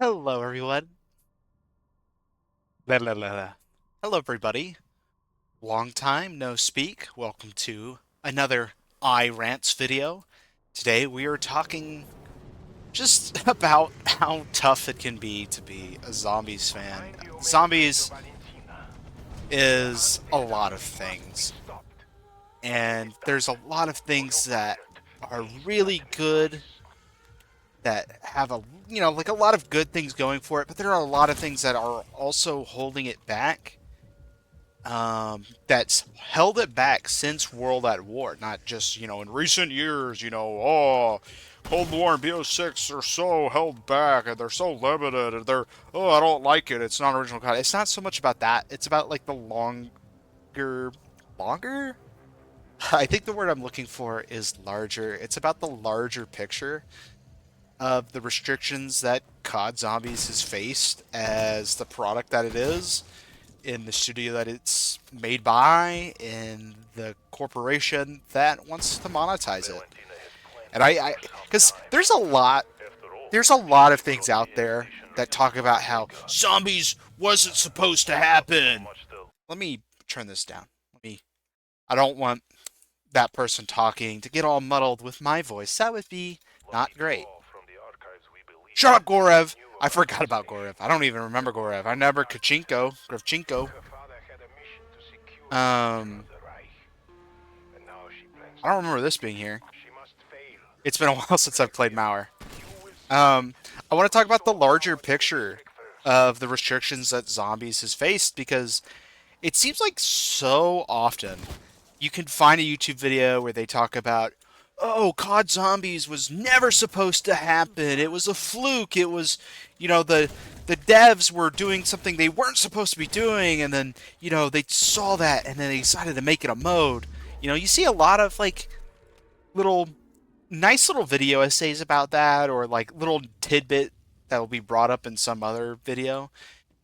Hello, everyone. La, la, la, la. Hello, everybody. Long time no speak. Welcome to another iRants video. Today we are talking just about how tough it can be to be a Zombies fan. Zombies is a lot of things, and there's a lot of things that are really good that have like a lot of good things going for it, but there are a lot of things that are also holding it back that's held it back since World at War, not just, in recent years, Cold War and BO6 are so held back and they're so limited and I don't like it. It's not original content. It's not so much about that. It's about like the longer? I think the word I'm looking for is larger. It's about the larger picture of the restrictions that COD Zombies has faced as the product that it is in the studio that it's made by, in the corporation that wants to monetize it. And because there's a lot of things out there that talk about how zombies wasn't supposed to happen. Let me turn this down. I don't want that person talking to get all muddled with my voice. That would be not great. Shut up, Gorev! I forgot about Gorev. I don't even remember Gorev. I never Gravchenko. Um, I don't remember this being here. It's been a while since I've played Mauer. I want to talk about the larger picture of the restrictions that Zombies has faced because it seems like so often you can find a YouTube video where they talk about, oh, COD Zombies was never supposed to happen. It was a fluke. It was, the devs were doing something they weren't supposed to be doing, and then, they saw that and then they decided to make it a mode. You see a lot of like little nice little video essays about that, or like little tidbit that will be brought up in some other video.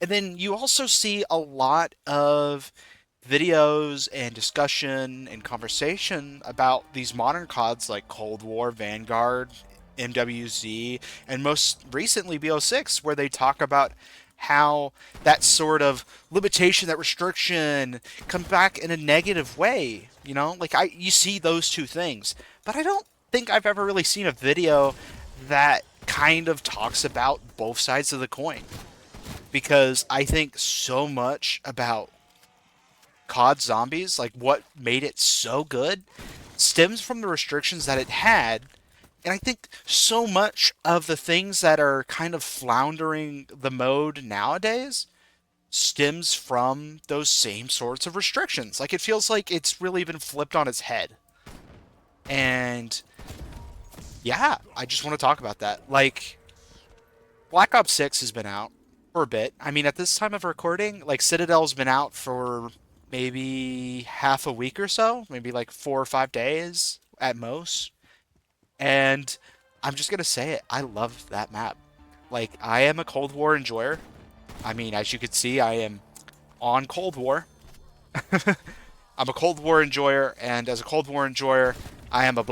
And then you also see a lot of videos and discussion and conversation about these modern CODs like Cold War, Vanguard, MWZ, and most recently BO6, where they talk about how that sort of limitation, that restriction, come back in a negative way. You see those two things, but I don't think I've ever really seen a video that kind of talks about both sides of the coin, because I think so much about COD Zombies, like what made it so good, stems from the restrictions that it had. And I think so much of the things that are kind of floundering the mode nowadays stems from those same sorts of restrictions. Like it feels like it's really been flipped on its head. And yeah, I just want to talk about that. Like Black Ops 6 has been out for a bit. I mean, at this time of recording, like Citadel's been out for maybe half a week or so, maybe like 4 or 5 days at most. And I'm just gonna say it, I love that map. Like, I am a Cold War enjoyer. I mean, as you can see, I am on Cold War. I'm a Cold War enjoyer, and as a Cold War enjoyer, I am a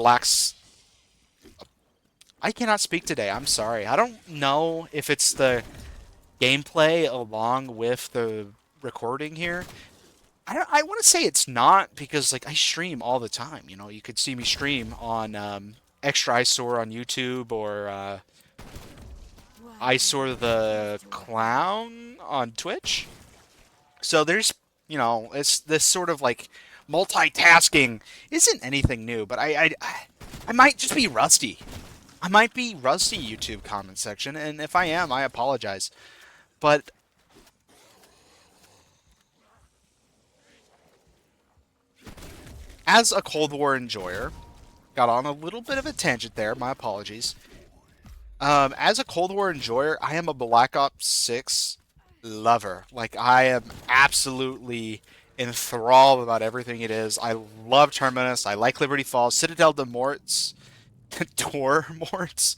I cannot speak today. I'm sorry. I don't know if it's the gameplay along with the recording here. I want to say it's not, because like I stream all the time. You could see me stream on Extra Eyesore on YouTube, or Eyesore the Clown on Twitch. So there's, it's this sort of like multitasking isn't anything new, but I might just be rusty. I might be rusty, YouTube comment section, and if I am, I apologize. But as a Cold War enjoyer, got on a little bit of a tangent there, my apologies. As a Cold War enjoyer, I am a Black Ops 6 lover. Like, I am absolutely enthralled about everything it is. I love Terminus. I like Liberty Falls. Citadel de Morts. Door Morts.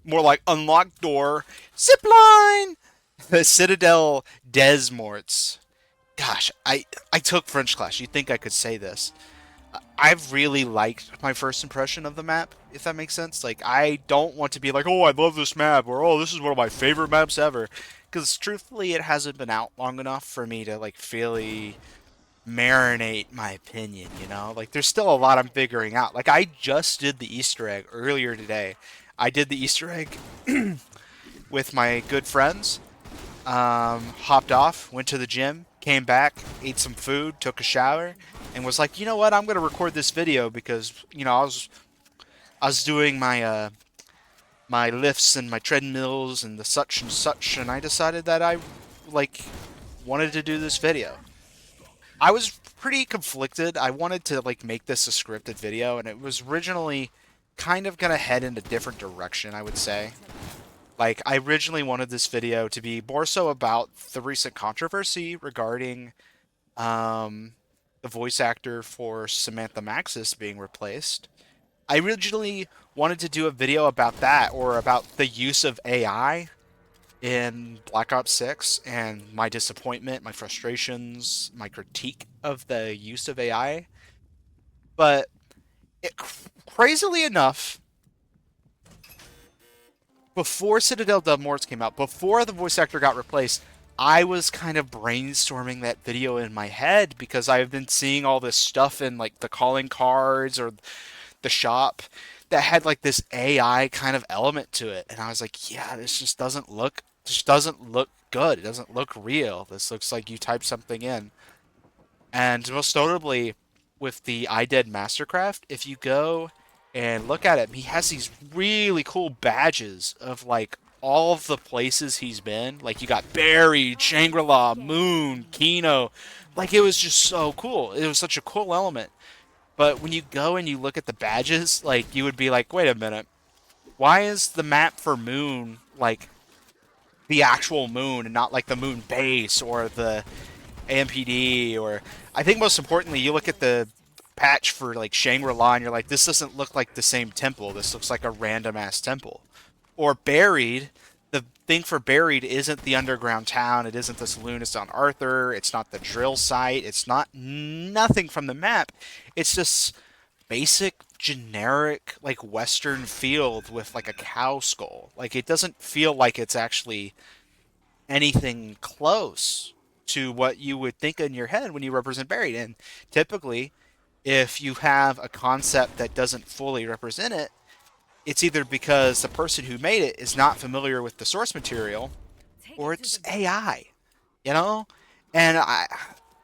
More like unlocked door. Zipline! The Citadel des Morts. Gosh, I took French class. You'd think I could say this. I've really liked my first impression of the map. if that makes sense. Like, I don't want to be like, oh, I love this map, or oh, this is one of my favorite maps ever. Because truthfully, it hasn't been out long enough for me to like really marinate my opinion, you know? Like, there's still a lot I'm figuring out. Like, I just did the Easter egg earlier today. I did the Easter egg with my good friends. Hopped off, went to the gym, came back, ate some food, took a shower, and was like, you know what? I'm gonna record this video because I was doing my lifts and my treadmills and the such and such, and I decided that I like wanted to do this video. I was pretty conflicted. I wanted to like make this a scripted video, and it was originally kind of gonna head in a different direction, I would say. Like, I originally wanted this video to be more so about the recent controversy regarding um, the voice actor for Samantha Maxis being replaced. I originally wanted to do a video about that, or about the use of AI in Black Ops 6 and my disappointment, my frustrations, my critique of the use of AI. But crazily enough, before Citadel Dub Morts came out, before the voice actor got replaced, I was kind of brainstorming that video in my head because I've been seeing all this stuff in like the calling cards or the shop that had like this AI kind of element to it. And I was like, yeah, this just doesn't look good. It doesn't look real. This looks like you type something in. And most notably, with the iDead Mastercraft, if you go and look at it, he has these really cool badges of like all of the places he's been. Like you got Buried, Shangri-La, Moon, Kino. Like it was just so cool. It was such a cool element. But when you go and you look at the badges, like you would be like, wait a minute, why is the map for Moon like the actual moon and not like the moon base or the AMPD, or I think most importantly, you look at the patch for like Shangri-La and you're like, this doesn't look like the same temple. This looks like a random ass temple. Or Buried, the thing for Buried isn't the underground town. It isn't the saloonist on Arthur. It's not the drill site. It's not nothing from the map. It's just basic generic like western field with like a cow skull. Like it doesn't feel like it's actually anything close to what you would think in your head when you represent Buried. And typically, if you have a concept that doesn't fully represent it, it's either because the person who made it is not familiar with the source material, or it's AI, you know? And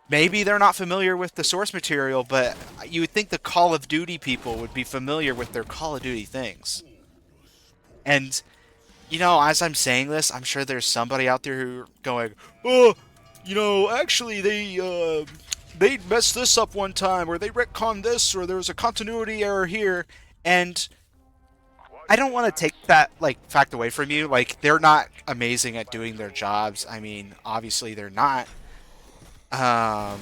maybe they're not familiar with the source material, but you would think the Call of Duty people would be familiar with their Call of Duty things. And as I'm saying this, I'm sure there's somebody out there who are going, "Oh, actually they messed this up one time, or they retconned this, or there was a continuity error here." And I don't want to take that like fact away from you. Like they're not amazing at doing their jobs. I mean, obviously they're not. Um,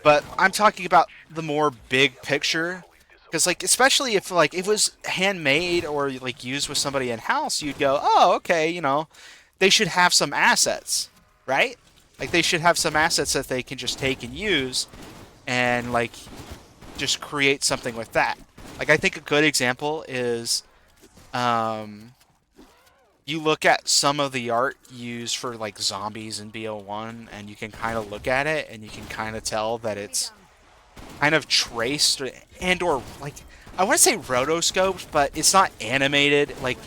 but I'm talking about the more big picture. Because, like, especially if, like, it was handmade or, like, used with somebody in-house, you'd go, oh, okay, they should have some assets, right? Like, they should have some assets that they can just take and use and, like, just create something with that. Like, I think a good example is, you look at some of the art used for, like, zombies in BO1, and you can kind of look at it, and you can kind of tell that it's kind of traced or like I want to say rotoscoped, but it's not animated. Like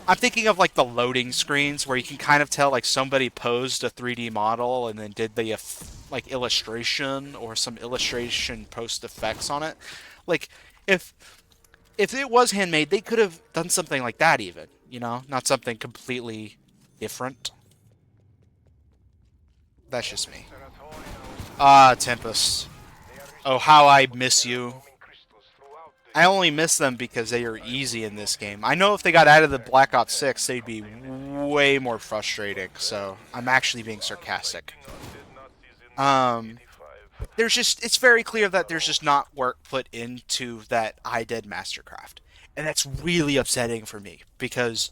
I'm thinking of like the loading screens where you can kind of tell like somebody posed a 3D model and then did the like illustration or some illustration post effects on it. Like if if it was handmade, they could have done something like that even, not something completely different. That's just me. Ah, Tempest. Oh, how I miss you. I only miss them because they are easy in this game. I know if they got out of the Black Ops 6, they'd be way more frustrating, so I'm actually being sarcastic. Um, it's very clear that there's just not work put into that I did Mastercraft. And that's really upsetting for me because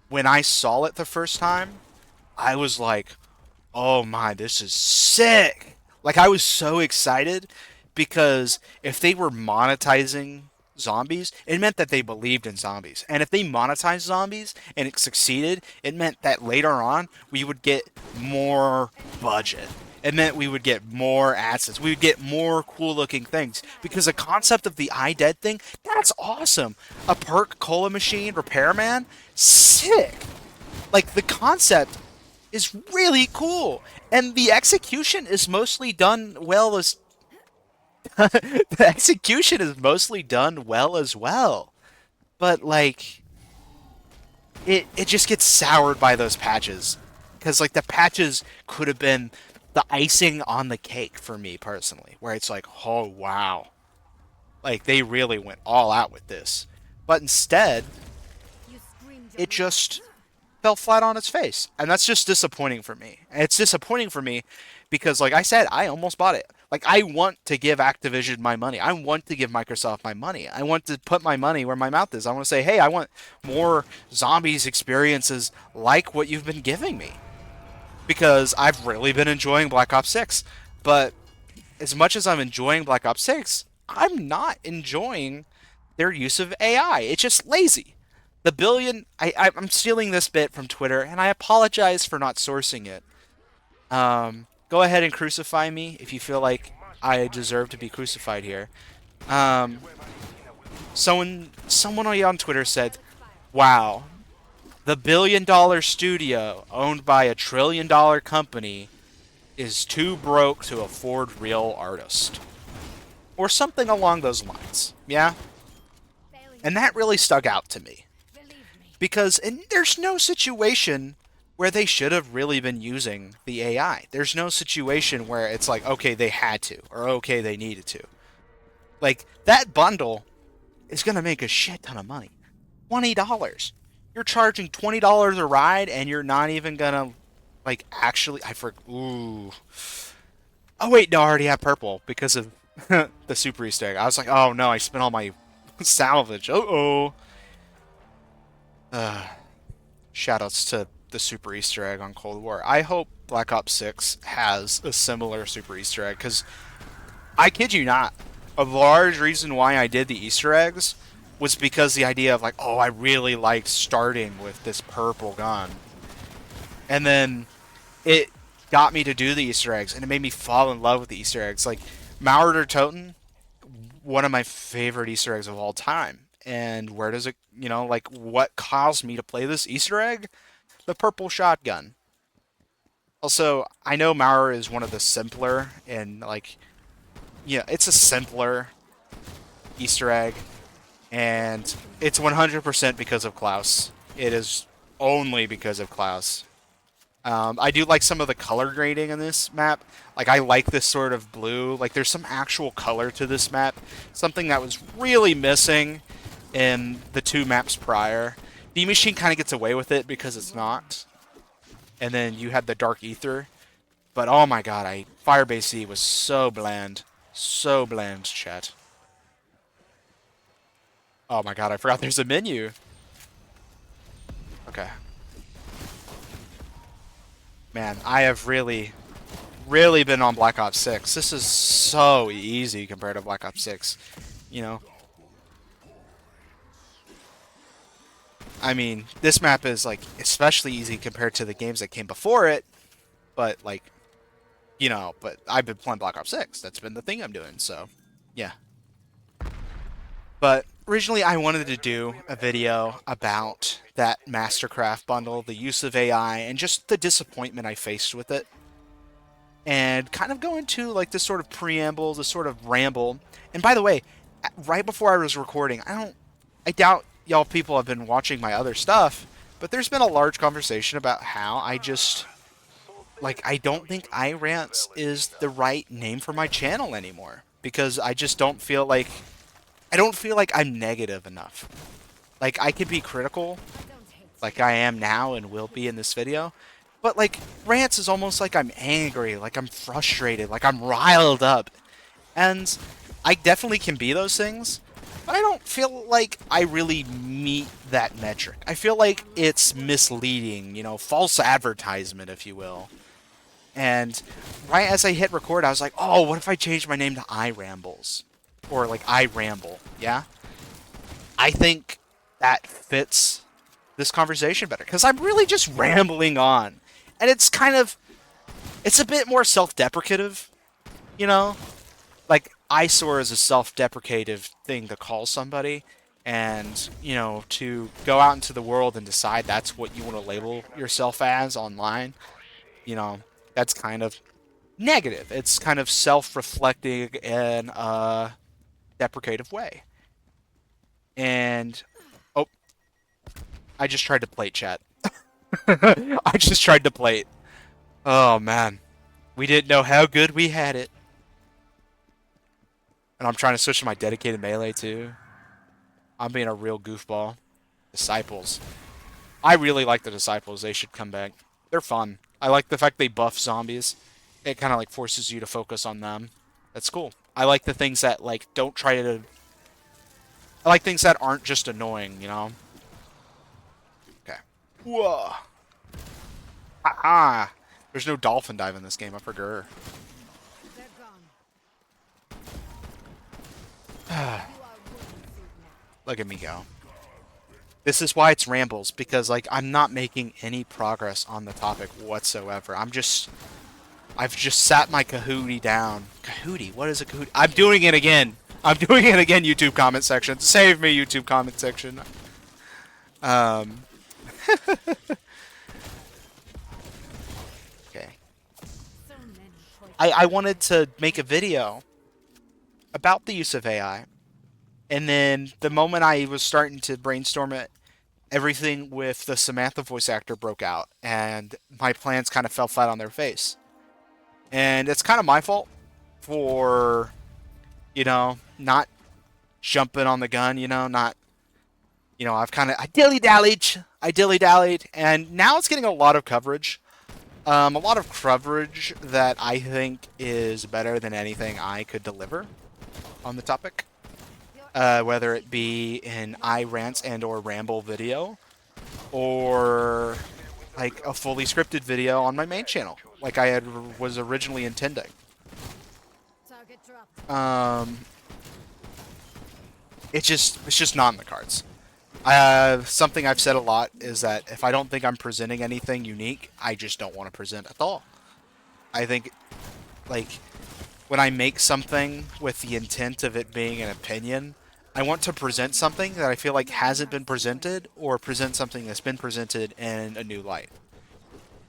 when I saw it the first time, I was like, oh my, this is sick. Like I was so excited because if they were monetizing zombies, it meant that they believed in zombies. And if they monetized zombies and it succeeded, it meant that later on we would get more budget. It meant we would get more assets. We would get more cool looking things. Because the concept of the iDead thing, that's awesome. A perk cola machine repairman, sick. Like the concept is really cool. And the execution is mostly done well as the execution is mostly done well as well. But like it just gets soured by those patches. Cuz like the patches could have been the icing on the cake for me personally, where it's like, "Oh wow. Like they really went all out with this." But instead, it just fell flat on its face. And that's just disappointing for me. And it's disappointing for me because, like I said, I almost bought it. Like, I want to give Activision my money. I want to give Microsoft my money. I want to put my money where my mouth is. I want to say, hey, I want more zombies experiences like what you've been giving me. Because I've really been enjoying Black Ops 6. But as much as I'm enjoying Black Ops 6, I'm not enjoying their use of AI. It's just lazy. The billion, I'm stealing this bit from Twitter, and I apologize for not sourcing it. Go ahead and crucify me if you feel like I deserve to be crucified here. Um, someone on Twitter said, "Wow, the $1 billion studio owned by $1 trillion company is too broke to afford real artists," or something along those lines. Yeah, and that really stuck out to me. Because there's no situation where they should have really been using the AI. There's no situation where it's like, okay, they had to, or okay, they needed to. Like, that bundle is going to make a shit ton of money. $20. You're charging $20 a ride, and you're not even going to, like, actually, ooh. Oh, wait, no, I already have purple because of the super Easter egg. I was like, oh, no, I spent all my salvage. Uh-oh. Shoutouts to the super Easter egg on Cold War. I hope Black Ops 6 has a similar super Easter egg, because I kid you not, a large reason why I did the Easter eggs was because the idea of like, oh, I really liked starting with this purple gun. And then it got me to do the Easter eggs, and it made me fall in love with the Easter eggs. Like, Maurer Toten, one of my favorite Easter eggs of all time. And where does it, like, what caused me to play this Easter egg? The purple shotgun. Also, I know Maurer is one of the simpler, and, like, yeah, it's a simpler Easter egg, and it's 100% because of Klaus. It is only because of Klaus. I do like some of the color grading in this map. Like, I like this sort of blue. Like, there's some actual color to this map. Something that was really missing in the two maps prior. D Machine kind of gets away with it because it's not. And then you had the Dark Ether. But oh my god, Firebase Z was so bland. So bland, chat. Oh my god, I forgot there's a menu. Okay. Man, I have really been on Black Ops 6. This is so easy compared to Black Ops 6. I mean, this map is, like, especially easy compared to the games that came before it, but, like, but I've been playing Black Ops 6. That's been the thing I'm doing, so, yeah. But originally I wanted to do a video about that Mastercraft bundle, the use of AI, and just the disappointment I faced with it. And kind of go into, like, this sort of preamble, this sort of ramble. And by the way, right before I was recording, I doubt y'all people have been watching my other stuff, but there's been a large conversation about how I don't think iRants is the right name for my channel anymore, because I just don't feel like I'm negative enough. Like, I could be critical like I am now and will be in this video, but like, rants is almost like I'm angry, like I'm frustrated, like I'm riled up. And I definitely can be those things, but I don't feel like I really meet that metric. I feel like it's misleading, false advertisement, if you will. And right as I hit record, I was like, oh, what if I change my name to iRambles? Or like I Ramble, yeah? I think that fits this conversation better because I'm really just rambling on, and it's a bit more self-deprecative, you know. Like eyesore is a self-deprecative thing to call somebody, and to go out into the world and decide that's what you want to label yourself as online, you know, that's kind of negative. It's kind of self-reflecting in a deprecative way. And oh, I just tried to plate chat. I just tried to plate. Oh man, we didn't know how good we had it. And I'm trying to switch to my dedicated melee too. I'm being a real goofball. Disciples. I really like the Disciples. They should come back. They're fun. I like the fact they buff zombies. It kind of like forces you to focus on them. That's cool. I like the things that like don't try to. I like things that aren't just annoying, you know. Okay. Whoa. Ah. There's no dolphin dive in this game. I forgot. Look at me go. This is why it's rambles, because like I'm not making any progress on the topic whatsoever. I've just sat my Kahootie down. Kahootie? What is a Kahootie? I'm doing it again. I'm doing it again, YouTube comment section. Save me, YouTube comment section. Um. Okay. I wanted to make a video about the use of AI. And then the moment I was starting to brainstorm it, everything with the Samantha voice actor broke out. And my plans kind of fell flat on their face. And it's kind of my fault for, not jumping on the gun, not, I dilly-dallied. I dilly-dallied. And now it's getting a lot of coverage. A lot of coverage that I think is better than anything I could deliver on the topic. Whether it be an iRants and or ramble video, or like a fully scripted video on my main channel, like I was originally intending. It's just not in the cards. Something I've said a lot is that if I don't think I'm presenting anything unique, I just don't want to present at all. I think, like, when I make something with the intent of it being an opinion, I want to present something that I feel like hasn't been presented, or present something that's been presented in a new light.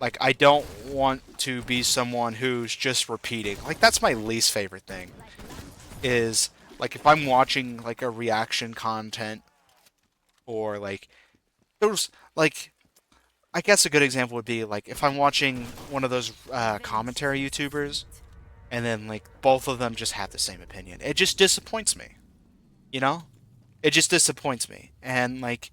Like, I don't want to be someone who's just repeating. Like, that's my least favorite thing. Is, like, if I'm watching, like, a reaction content, or, like, there's, like, I guess a good example would be, like, if I'm watching one of those commentary YouTubers, and then, like, both of them just have the same opinion. It just disappoints me. You know? It just disappoints me. And, like,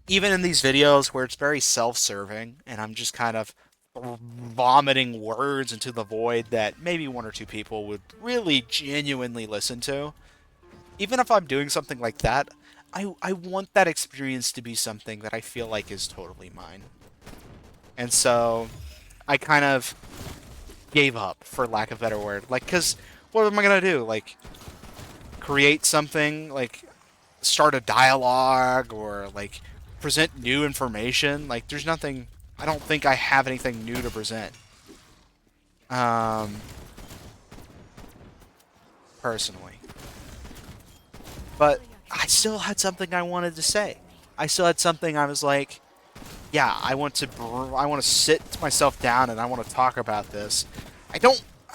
even in these videos where it's very self-serving, and I'm just kind of vomiting words into the void that maybe one or two people would really genuinely listen to, even if I'm doing something like that, I want that experience to be something that I feel like is totally mine. And so, I kind of gave up, for lack of a better word. Like, because what am I going to do? Like, create something, like, start a dialogue, or, like, present new information? Like, there's nothing... I don't think I have anything new to present. Personally. But I still had something I wanted to say. I still had something I was like, yeah, I want to sit myself down and I want to talk about this.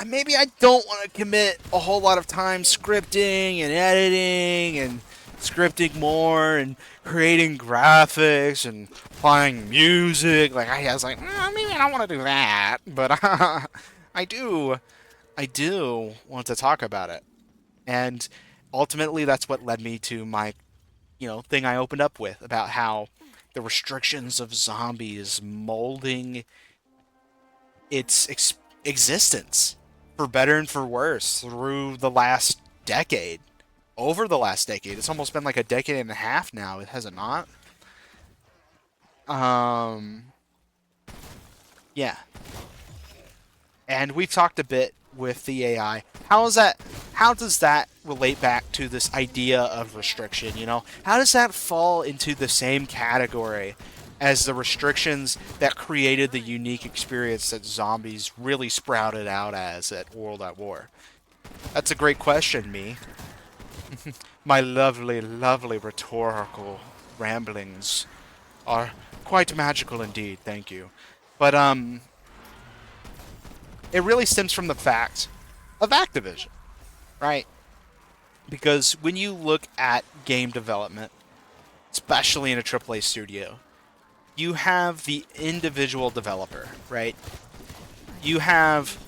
Maybe I don't want to commit a whole lot of time scripting and editing and scripting more and creating graphics and applying music. Like, I was like, maybe I don't want to do that, but I do want to talk about it. And ultimately, that's what led me to my, thing I opened up with about how the restrictions of zombies molding its existence, for better and for worse, through the last decade. Over the last decade. It's almost been like a decade and a half now, has it not? Yeah. And we've talked a bit with the AI, how does that relate back to this idea of restriction, you know? How does that fall into the same category as the restrictions that created the unique experience that zombies really sprouted out as at World at War? That's a great question, me. My lovely, lovely rhetorical ramblings are quite magical indeed, thank you. But it really stems from the fact of Activision, right? Because when you look at game development, especially in a AAA studio, you have the individual developer, right? You have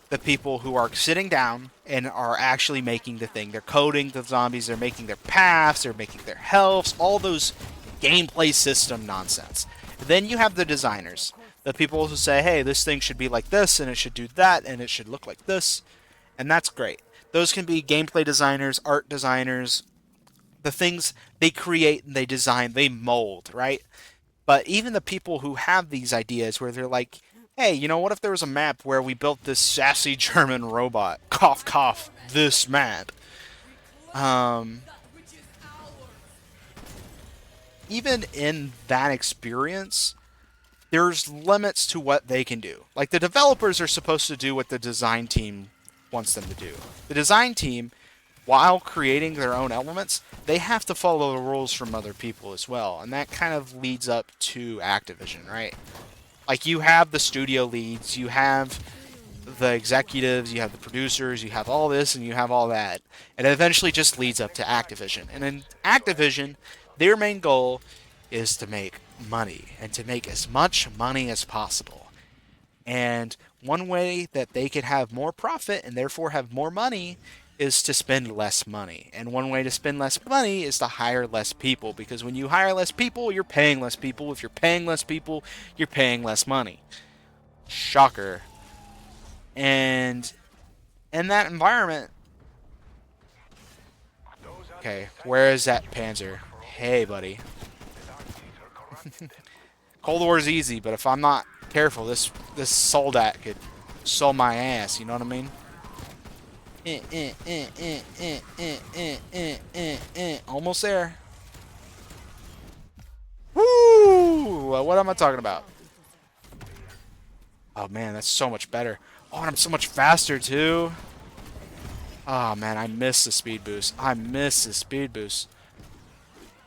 the people who are sitting down and are actually making the thing. They're coding the zombies, they're making their paths, they're making their healths, all those gameplay system nonsense. Then you have the designers, the people who say, hey, this thing should be like this, and it should do that, and it should look like this, and that's great. Those can be gameplay designers, art designers, the things they create and they design, they mold, right? But even the people who have these ideas where they're like, hey, you know, what if there was a map where we built this sassy German robot? Cough, cough, this map. Um, Even in that experience, there's limits to what they can do. Like, the developers are supposed to do what the design team wants them to do. The design team, while creating their own elements, they have to follow the rules from other people as well. And that kind of leads up to Activision, right? Like, you have the studio leads, you have the executives, you have the producers, you have all this and you have all that. And it eventually just leads up to Activision. And in Activision, their main goal is to make money and to make as much money as possible. And one way that they can have more profit and therefore have more money is to spend less money. And one way to spend less money is to hire less people, because when you hire less people, you're paying less people. If you're paying less people, you're paying less money. Shocker. And in that environment, okay, where is that Panzer? Hey, buddy. Cold War is easy, but if I'm not careful, this soldat could sew my ass. You know what I mean? Almost there. Woo! What am I talking about? Oh man, that's so much better. Oh, and I'm so much faster too. Oh man, I miss the speed boost. I miss the speed boost.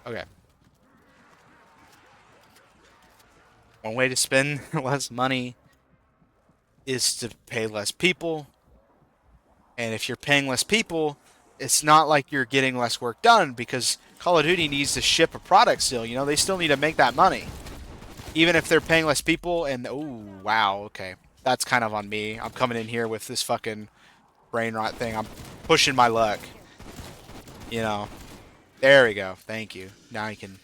Okay. One way to spend less money is to pay less people. And if you're paying less people, it's not like you're getting less work done, because Call of Duty needs to ship a product still. You know, they still need to make that money. Even if they're paying less people and... Oh, wow, okay. That's kind of on me. I'm coming in here with this fucking brain rot thing. I'm pushing my luck. You know. There we go. Thank you. Now I can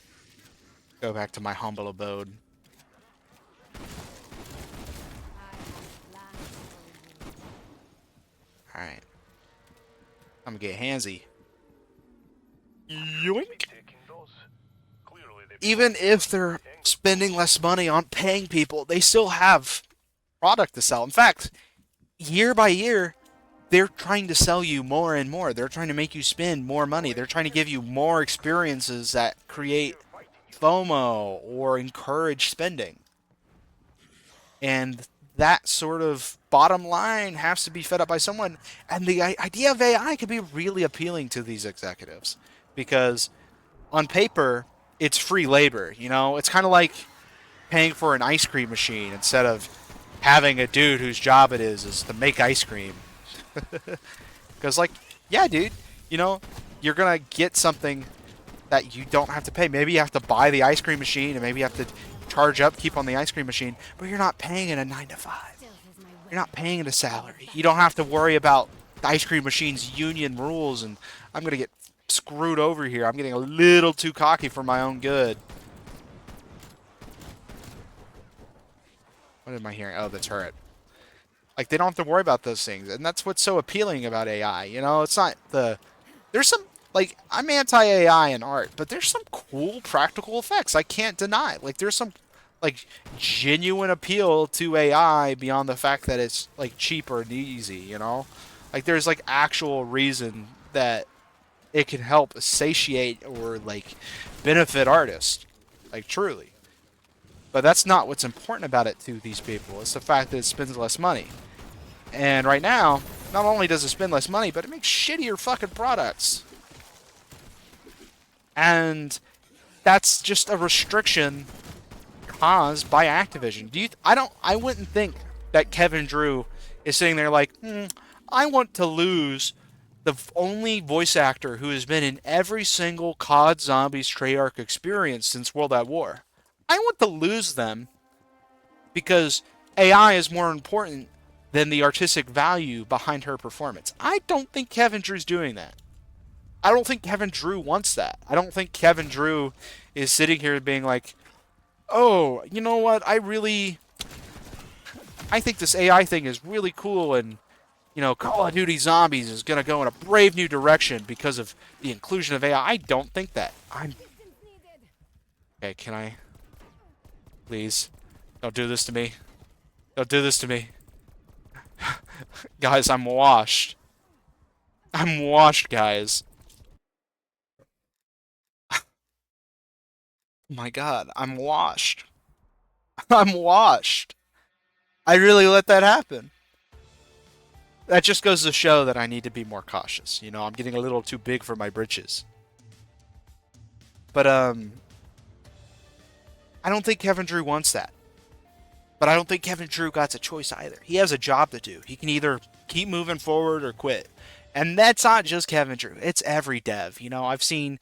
go back to my humble abode. Alright. I'm gonna get handsy. Yoink! Even if they're spending less money on paying people, they still have product to sell. In fact, year by year, they're trying to sell you more and more. They're trying to make you spend more money. They're trying to give you more experiences that create FOMO or encourage spending. And that sort of bottom line has to be fed up by someone. And the idea of AI could be really appealing to these executives, because on paper, it's free labor. You know, it's kind of like paying for an ice cream machine instead of having a dude whose job it is to make ice cream. Because, like, yeah, dude, you know, you're going to get something that you don't have to pay. Maybe you have to buy the ice cream machine, and maybe you have to charge upkeep on the ice cream machine, but you're not paying it a 9 to 5. You're not paying it a salary. You don't have to worry about the ice cream machine's union rules, and I'm going to get screwed over here. I'm getting a little too cocky for my own good. What am I hearing? Oh, the turret. Like, they don't have to worry about those things, and that's what's so appealing about AI. You know, it's not the... There's some... Like, I'm anti-AI in art, but there's some cool practical effects I can't deny. Like, there's some like genuine appeal to AI beyond the fact that it's like cheaper and easy, you know? Like there's like actual reason that it can help satiate or like benefit artists. Like truly. But that's not what's important about it to these people. It's the fact that it spends less money. And right now, not only does it spend less money, but it makes shittier fucking products. And that's just a restriction caused by Activision. I wouldn't think that Kevin Drew is sitting there like, I want to lose the only voice actor who has been in every single CoD Zombies Treyarch experience since World at War. I want to lose them because AI is more important than the artistic value behind her performance. I don't think Kevin Drew's doing that. I don't think Kevin Drew wants that. I don't think Kevin Drew is sitting here being like, oh, you know what? I think this AI thing is really cool, and Call of Duty Zombies is gonna go in a brave new direction because of the inclusion of AI. I don't think that. I'm okay. Can I please? Don't do this to me. Don't do this to me, guys. I'm washed. I'm washed, guys. Oh my God, I'm washed. I'm washed. I really let that happen. That just goes to show that I need to be more cautious. I'm getting a little too big for my britches. But I don't think Kevin Drew wants that. But I don't think Kevin Drew got a choice either. He has a job to do. He can either keep moving forward or quit. And that's not just Kevin Drew. It's every dev. I've seen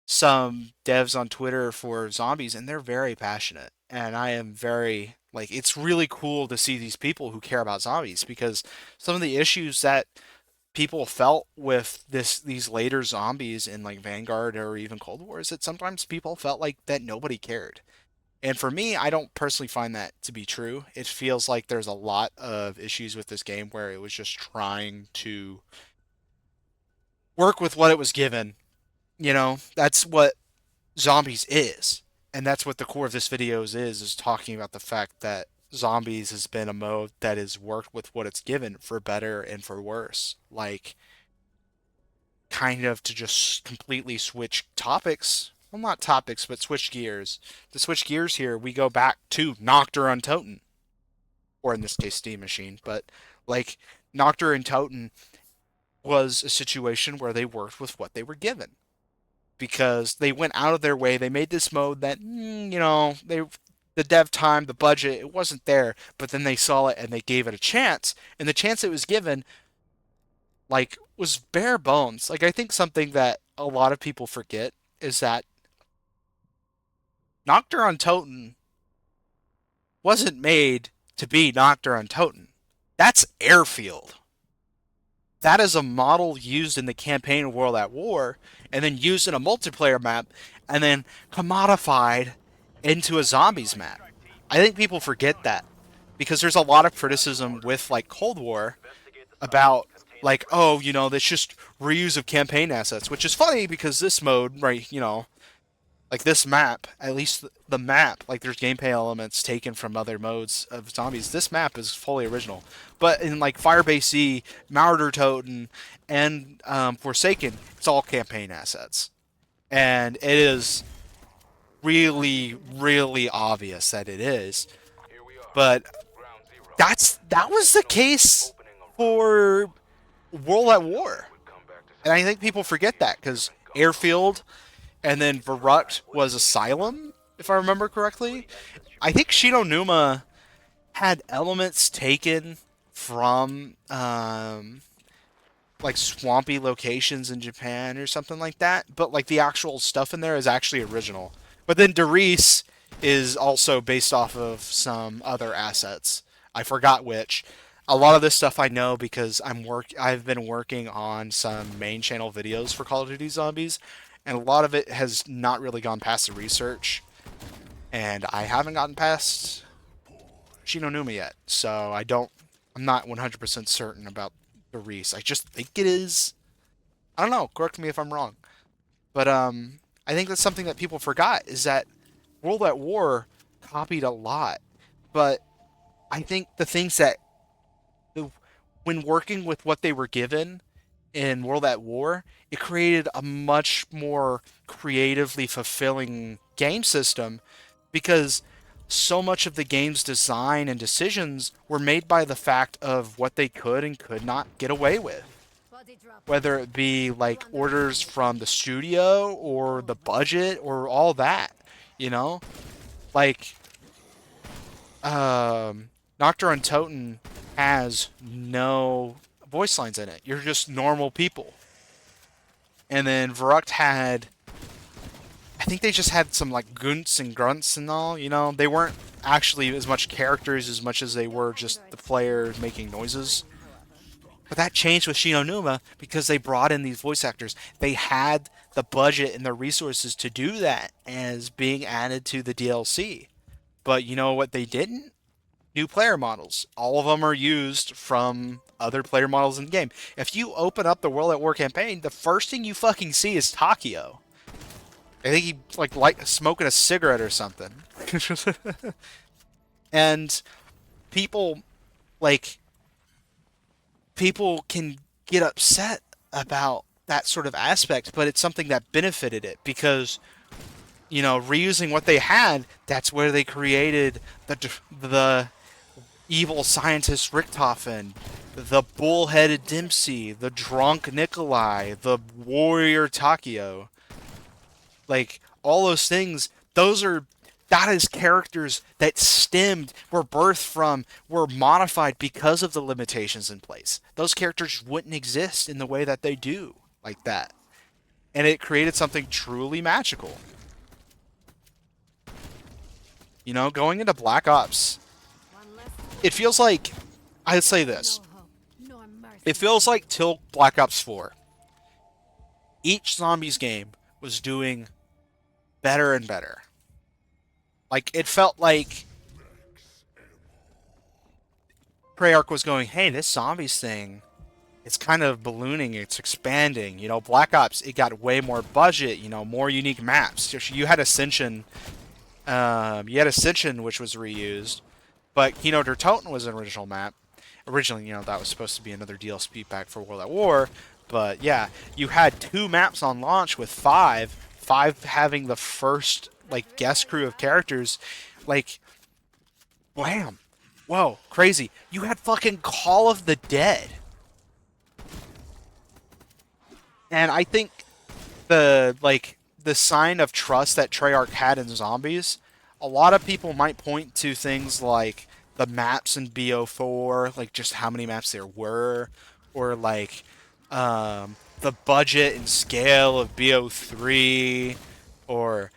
some devs on Twitter for zombies, and they're very passionate. And I am very like it's really cool to see these people who care about zombies because some of the issues that people felt with these later zombies in like Vanguard or even Cold War is that sometimes people felt like that nobody cared. And for me, I don't personally find that to be true. It feels like there's a lot of issues with this game where it was just trying to work with what it was given. That's what Zombies is. And that's what the core of this video is talking about the fact that Zombies has been a mode that has worked with what it's given for better and for worse. Like, kind of to just completely switch topics. Well, not topics, but switch gears. To switch gears here, we go back to Noctur Untoten, or in this case, Steam Machine. But, like, Noctur Untoten was a situation where they worked with what they were given because they went out of their way. They made this mode that, the dev time, the budget, it wasn't there, but then they saw it and they gave it a chance. And the chance it was given, like, was bare bones. Like, I think something that a lot of people forget is that Noctur Untoten wasn't made to be Noctur Untoten. That's Airfield. That is a model used in the campaign of World at War, and then used in a multiplayer map, and then commodified into a zombies map. I think people forget that because there's a lot of criticism with like Cold War about like, oh, that's just reuse of campaign assets, which is funny because this mode, right, like this map, at least the map, like there's gameplay elements taken from other modes of zombies. This map is fully original. But in like Firebase C, Marauder Toten, and Forsaken, it's all campaign assets. And it is really, really obvious that it is. But that was the case for World at War. And I think people forget that because Airfield and then Verrückt was Asylum, if I remember correctly. I think Shinonuma had elements taken from like swampy locations in Japan or something like that, but like the actual stuff in there is actually original. But then Derice is also based off of some other assets. I forgot which. A lot of this stuff I know because I've been working on some main channel videos for Call of Duty Zombies, and a lot of it has not really gone past the research, and I haven't gotten past Shinonuma yet, so I'm not 100% certain about the Reese. I just think it is. I don't know. Correct me if I'm wrong, but I think that's something that people forgot is that World at War copied a lot, but I think the things that, when working with what they were given in World at War, it created a much more creatively fulfilling game system because so much of the game's design and decisions were made by the fact of what they could and could not get away with. Whether it be like orders from the studio or the budget or all that, you know? Like, Nocturne Toten has no voice lines in it. You're just normal people. And then Verrucht had, I think they just had some like grunts and grunts and all, you know? They weren't actually as much characters as much as they were just the player making noises. But that changed with Shinonuma because they brought in these voice actors. They had the budget and the resources to do that as being added to the DLC. But you know what they didn't? New player models. All of them are used from other player models in the game. If you open up the World at War campaign, the first thing you fucking see is Takio. I think he like smoking a cigarette or something. And people like people can get upset about that sort of aspect, but it's something that benefited it because reusing what they had, that's where they created the evil scientist Richthofen, the bull-headed Dempsey, the drunk Nikolai, the warrior Takio. Like, all those things, that is characters that were birthed from, were modified because of the limitations in place. Those characters wouldn't exist in the way that they do, like that. And it created something truly magical. Going into Black Ops, it feels like, I'd say this, it feels like till Black Ops 4, each Zombies game was doing better and better. Like, it felt like Treyarch was going, hey, this Zombies thing, it's kind of ballooning, it's expanding. Black Ops, it got way more budget, more unique maps. You had Ascension, which was reused, but Kino der Toten was an original map. Originally, that was supposed to be another DLC pack for World at War, but yeah, you had 2 maps on launch with 5 having the first guest crew of characters. Wham, whoa, crazy. You had fucking Call of the Dead. And I think the sign of trust that Treyarch had in Zombies, a lot of people might point to things like the maps in BO4, just how many maps there were, or the budget and scale of BO3, or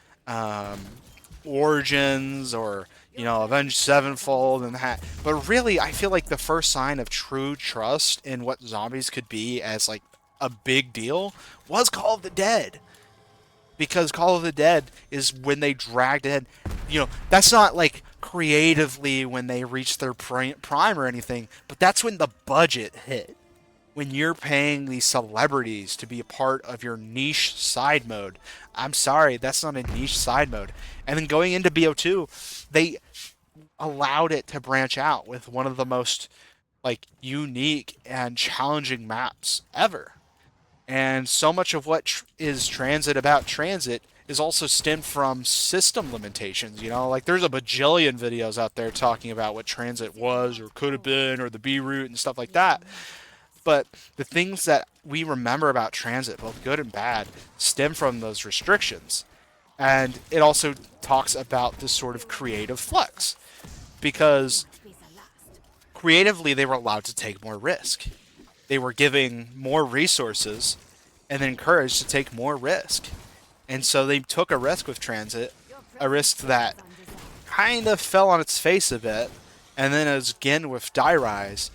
Origins, or Avenged Sevenfold and that. But really, I feel like the first sign of true trust in what Zombies could be as a big deal was Call of the Dead. Because Call of the Dead is when they dragged it. That's not creatively when they reached their prime or anything, but that's when the budget hit. When you're paying these celebrities to be a part of your niche side mode. I'm sorry, that's not a niche side mode. And then going into BO2, they allowed it to branch out with one of the most unique and challenging maps ever. And so much of what is Transit about Transit is also stemmed from system limitations. There's a bajillion videos out there talking about what Transit was or could have been, or the B route and stuff like that. But the things that we remember about Transit, both good and bad, stem from those restrictions. And it also talks about this sort of creative flux. Because creatively, they were allowed to take more risk. They were giving more resources and encouraged to take more risk. And so they took a risk with Transit, a risk that kind of fell on its face a bit, and then again with Die Rise.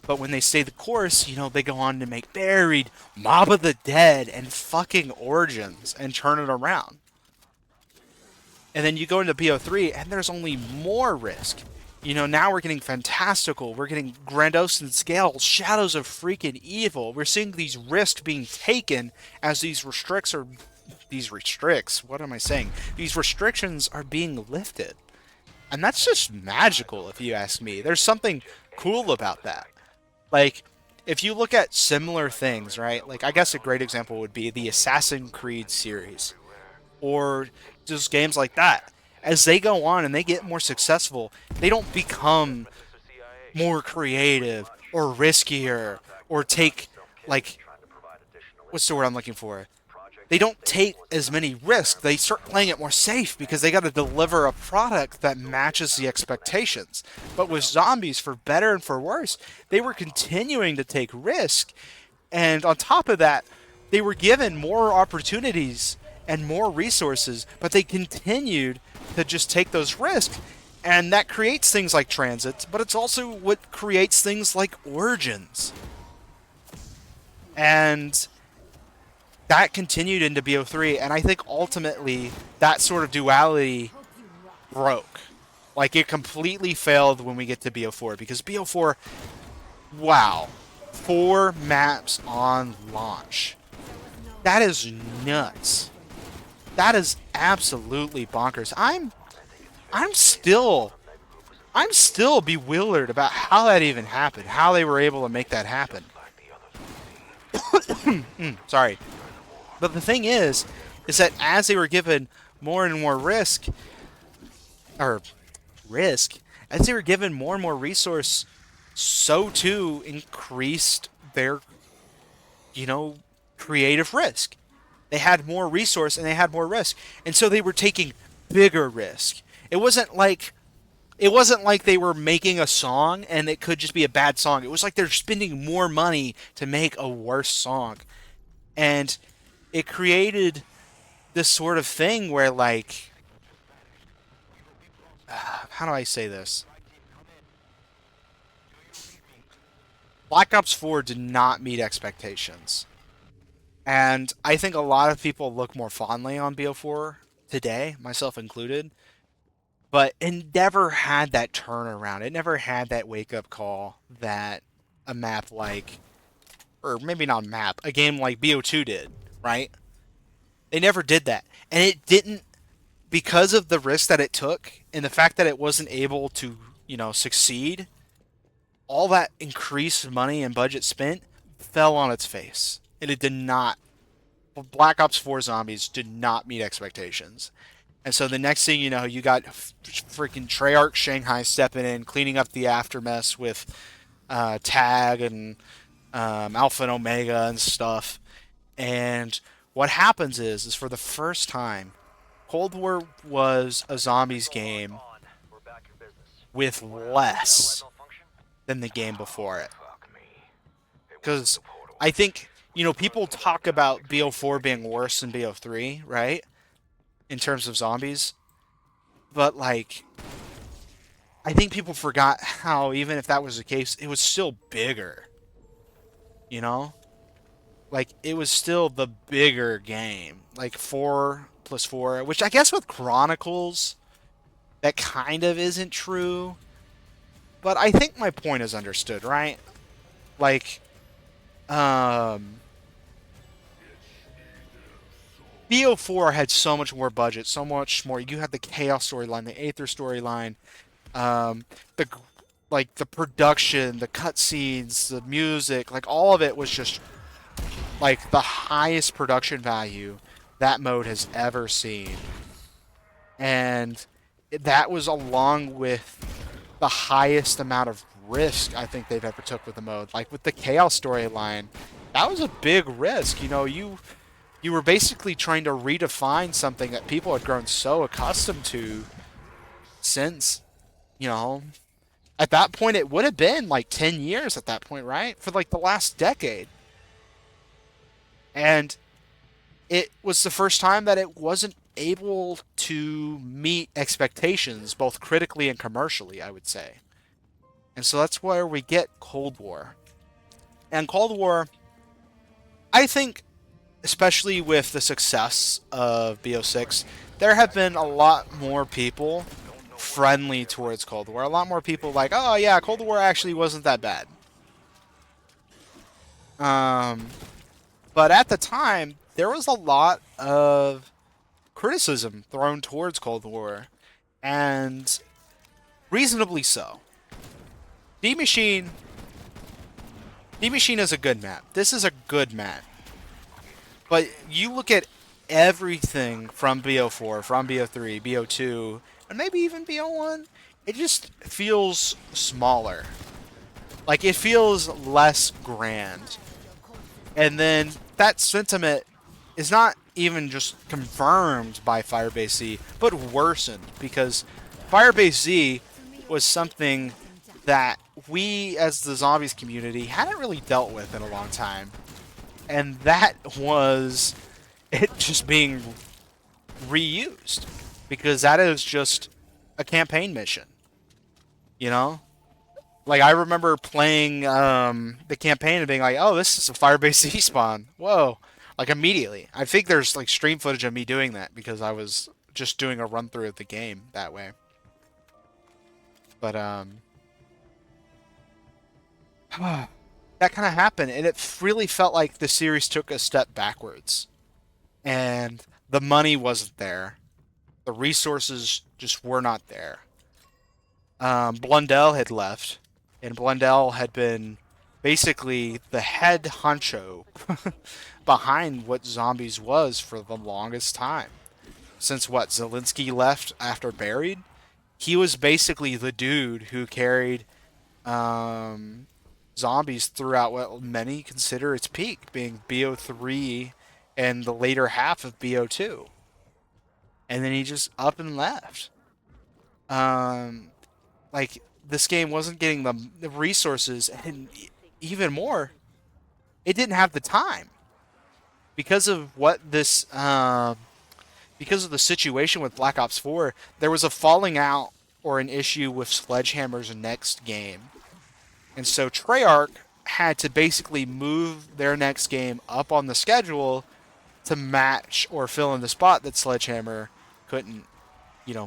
But when they stay the course, they go on to make Buried, Mob of the Dead, and fucking Origins, and turn it around. And then you go into BO3, and there's only more risk. Now we're getting fantastical. We're getting grandiose in scale, shadows of freaking evil. We're seeing these risks being taken as these restrictions are being lifted. And that's just magical, if you ask me. There's something cool about that. Like, if you look at similar things, right? Like, I guess a great example would be the Assassin's Creed series, or just games like that. As they go on and they get more successful, they don't become more creative or riskier or take, like, what's the word I'm looking for? They don't take as many risks. They start playing it more safe because they got to deliver a product that matches the expectations. But with zombies, for better and for worse, they were continuing to take risk. And on top of that, they were given more opportunities and more resources, but they continued to just take those risks. And that creates things like transits, but it's also what creates things like origins. And that continued into BO3, and I think ultimately that sort of duality broke. Like, it completely failed when we get to BO4, because BO4, wow, 4 maps on launch. That is nuts. That is absolutely bonkers. I'm still I'm still bewildered about how that even happened, how they were able to make that happen. Sorry. But the thing is that as they were given more and more or risk, as they were given more and more resource, so too increased their, you know, creative risk. They had more resource and they had more risk, and so they were taking bigger risk. It wasn't like they were making a song and it could just be a bad song. It was like they're spending more money to make a worse song, and it created this sort of thing where, like, how do I say this? Black Ops 4 did not meet expectations. And I think a lot of people look more fondly on BO4 today, myself included. But it never had that turnaround. It never had that wake up call that a map like, or maybe not a map, a game like BO2 did, right? They never did that. And it didn't, because of the risk that it took and the fact that it wasn't able to, succeed, all that increased money and budget spent fell on its face. And it did not. Black Ops 4 Zombies did not meet expectations. And so the next thing you know, you got freaking Treyarch Shanghai stepping in, cleaning up the aftermess with Tag and Alpha and Omega and stuff. And what happens is for the first time, Cold War was a zombies game with less than the game before it. Because I think, people talk about BO4 being worse than BO3, right? In terms of zombies. But, like, I think people forgot how, even if that was the case, it was still bigger. You know? Like, it was still the bigger game. Like, 4 plus 4, which I guess with Chronicles, that kind of isn't true. But I think my point is understood, right? Like, BO4 had so much more budget, so much more. You had the Chaos storyline, the Aether storyline, the the production, the cutscenes, the music, like all of it was just like the highest production value that mode has ever seen. And that was along with the highest amount of risk I think they've ever took with the mode. Like with the Chaos storyline, that was a big risk. You were basically trying to redefine something that people had grown so accustomed to since, at that point it would have been like 10 years at that point, right? For like the last decade. And it was the first time that it wasn't able to meet expectations, both critically and commercially, I would say. And so that's where we get Cold War. And Cold War, I think, especially with the success of BO6, there have been a lot more people friendly towards Cold War. A lot more people like, oh yeah, Cold War actually wasn't that bad. But at the time, there was a lot of criticism thrown towards Cold War. And Reasonably so. D Machine D Machine is a good map. This is a good map. But you look at everything from BO4, from BO3, BO2, and maybe even BO1, it just feels smaller. Like it feels less grand. And then that sentiment is not even just confirmed by Firebase Z, but worsened because Firebase Z was something that we as the zombies community hadn't really dealt with in a long time. And that was it just being reused because that is just a campaign mission, you know? Like I remember playing the campaign and being like, "Oh, this is a Firebase Z spawn." Whoa! Like immediately. I think there's like stream footage of me doing that because I was just doing a run through of the game that way. But that kind of happened, and it really felt like the series took a step backwards, and the money wasn't there, the resources just were not there. Blundell had left, and Blundell had been basically the head honcho behind what Zombies was for the longest time. Since what, Zelensky left after Buried? He was basically the dude who carried um, Zombies throughout what many consider its peak, being BO3 and the later half of BO2. And then he just up and left. Um, like this game wasn't getting the resources, and even more, it didn't have the time because of what this because of the situation with Black Ops 4. There was a falling out or an issue with Sledgehammer's next game, and so Treyarch had to basically move their next game up on the schedule to match or fill in the spot that Sledgehammer couldn't,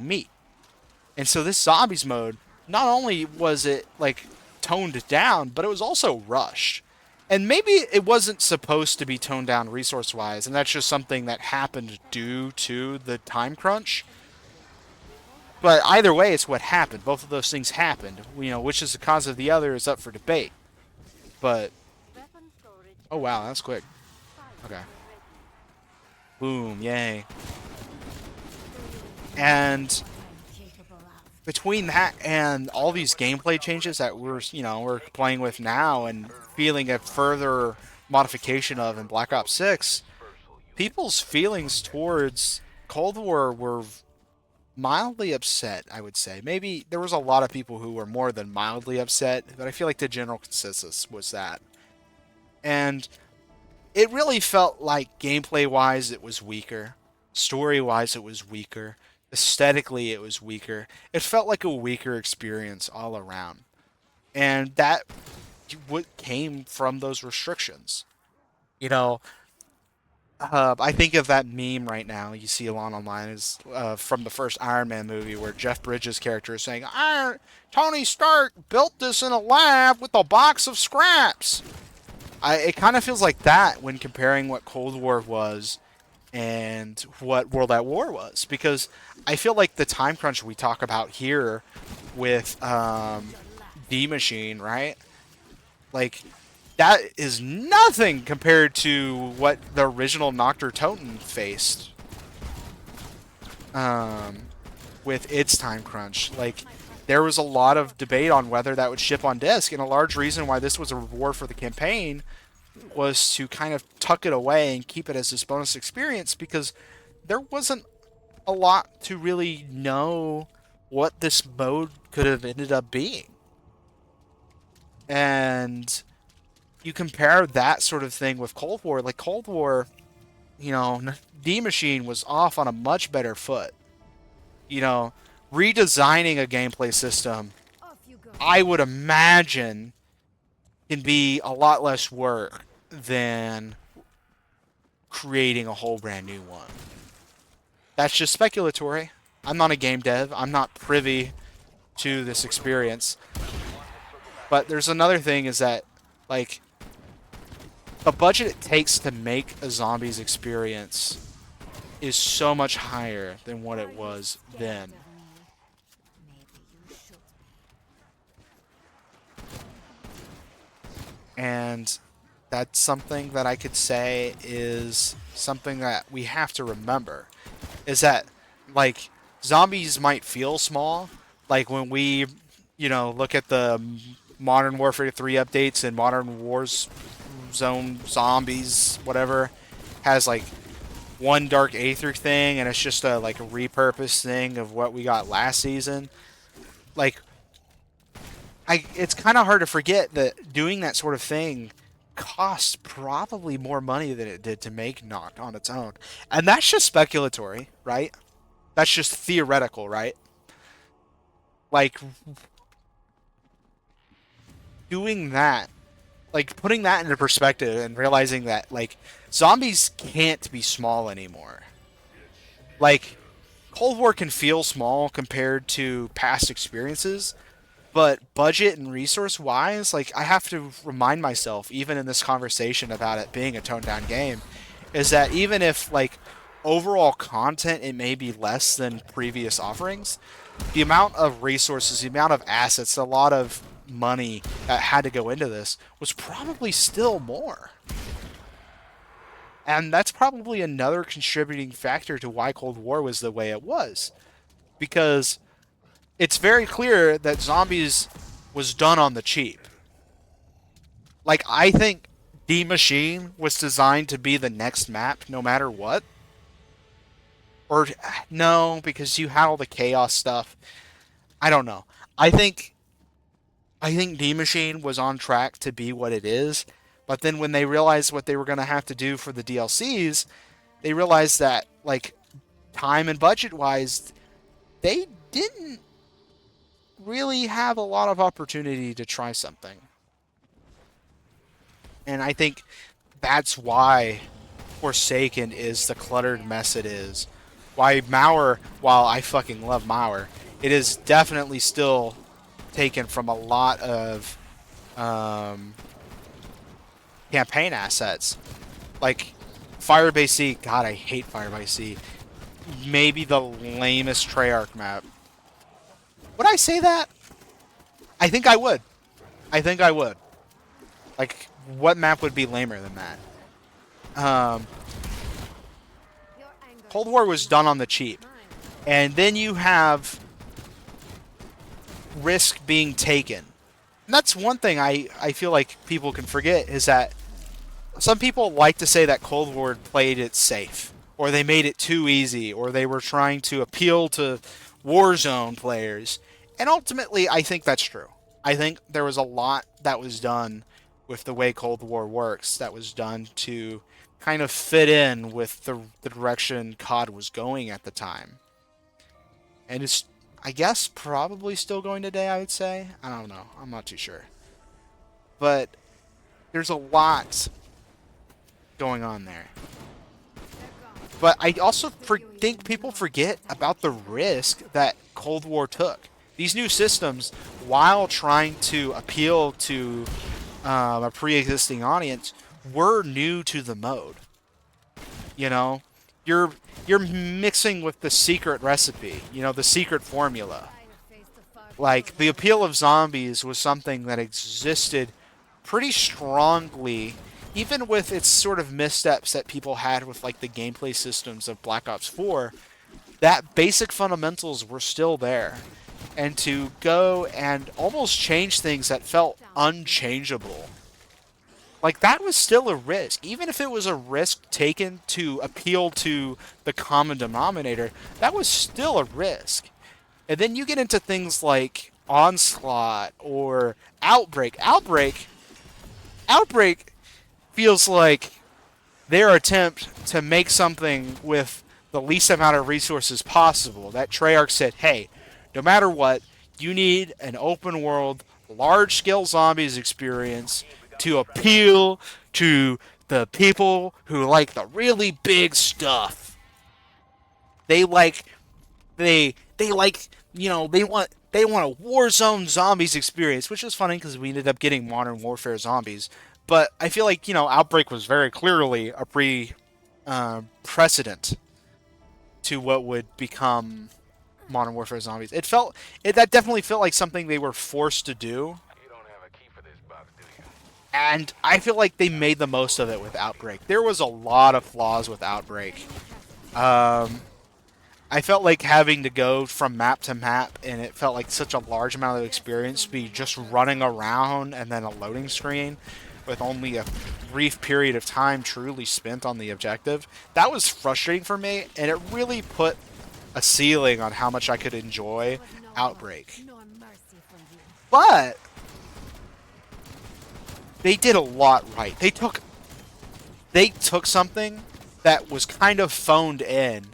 meet. And so this zombies mode, not only was it like toned down, but it was also rushed. And maybe it wasn't supposed to be toned down resource wise, and that's just something that happened due to the time crunch. But either way, it's what happened. Both of those things happened. Which is the cause of the other is up for debate. But oh wow, that's quick. Okay. Boom, yay. And between that and all these gameplay changes that we're playing with now and feeling a further modification of in Black Ops 6, people's feelings towards Cold War were mildly upset, I would say. Maybe there was a lot of people who were more than mildly upset, but I feel like the general consensus was that. And it really felt like gameplay-wise it was weaker. Story-wise it was weaker. Aesthetically, it was weaker. It felt like a weaker experience all around. And that what came from those restrictions. You know, I think of that meme right now you see a lot online is from the first Iron Man movie where Jeff Bridges' character is saying, Tony Stark built this in a lab with a box of scraps. It kind of feels like that when comparing what Cold War was and what World at War was, because I feel like the time crunch we talk about here with D Machine, right? Like that is nothing compared to what the original Noctur Toten faced with its time crunch. Like there was a lot of debate on whether that would ship on disc, and a large reason why this was a reward for the campaign was to kind of tuck it away and keep it as this bonus experience, because there wasn't a lot to really know what this mode could have ended up being. And you compare that sort of thing with Cold War. Like Cold War, D Machine was off on a much better foot. Redesigning a gameplay system, I would imagine, can be a lot less work than creating a whole brand new one. That's just speculatory. I'm not a game dev. I'm not privy to this experience. But there's another thing is that, like, the budget it takes to make a zombies experience is so much higher than what it was then. And that's something that I could say is something that we have to remember is that, like, zombies might feel small. Like, when we, look at the Modern Warfare 3 updates and Modern Wars Zone Zombies, whatever, has, like, one Dark Aether thing, and it's just a, like, a repurposed thing of what we got last season. Like, it's kind of hard to forget that doing that sort of thing costs probably more money than it did to make Knocked on its own. And that's just speculatory, right? That's just theoretical, right? Like, doing that, like, putting that into perspective and realizing that, like, zombies can't be small anymore. Like, Cold War can feel small compared to past experiences, but budget and resource wise, like, I have to remind myself, even in this conversation about it being a toned down game, is that even if, like, overall content it may be less than previous offerings, the amount of resources, the amount of assets, a lot of money that had to go into this was probably still more. And that's probably another contributing factor to why Cold War was the way it was. Because it's very clear that Zombies was done on the cheap. Like, I think D Machine was designed to be the next map no matter what. Or, no, because you had all the chaos stuff. I don't know. I think I think D Machine was on track to be what it is, but then when they realized what they were going to have to do for the DLCs, they realized that, like, time and budget wise, they didn't really have a lot of opportunity to try something. And I think that's why Forsaken is the cluttered mess it is. Why Mauer, while I fucking love Mauer, it is definitely still taken from a lot of um, campaign assets. Like Firebase Sea, God, I hate Firebase Sea. Maybe the lamest Treyarch map. Would I say that? I think I would. I think I would. Like, what map would be lamer than that? Cold War was done on the cheap. And then you have risk being taken. And that's one thing I feel like people can forget is that some people like to say that Cold War played it safe, or they made it too easy, or they were trying to appeal to Warzone players. And ultimately, I think that's true. I think there was a lot that was done with the way Cold War works that was done to kind of fit in with the direction COD was going at the time. And it's, I guess, probably still going today, I would say. I don't know. I'm not too sure. But there's a lot going on there. But I also think people forget about the risk that Cold War took. These new systems, while trying to appeal to a pre-existing audience, were new to the mode. You know, you're you're mixing with the secret recipe. You know, the secret formula. Like, the appeal of zombies was something that existed pretty strongly, even with its sort of missteps that people had with, like, the gameplay systems of Black Ops 4. That basic fundamentals were still there. And to go and almost change things that felt unchangeable, like, that was still a risk. Even if it was a risk taken to appeal to the common denominator, that was still a risk. And then you get into things like Onslaught or Outbreak. Outbreak feels like their attempt to make something with the least amount of resources possible. That Treyarch said, hey, no matter what, you need an open world, large scale zombies experience to appeal to the people who like the really big stuff. They like they like, they want a Warzone Zombies experience, which is funny because we ended up getting Modern Warfare Zombies. But I feel like, Outbreak was very clearly a precedent to what would become Modern Warfare Zombies. That definitely felt like something they were forced to do. You don't have a key for this box, do you? And I feel like they made the most of it with Outbreak. There was a lot of flaws with Outbreak. Um, I felt like having to go from map to map, and it felt like such a large amount of experience to be just running around and then a loading screen with only a brief period of time truly spent on the objective. That was frustrating for me, and it really put a ceiling on how much I could enjoy Outbreak. But they did a lot right. They took something that was kind of phoned in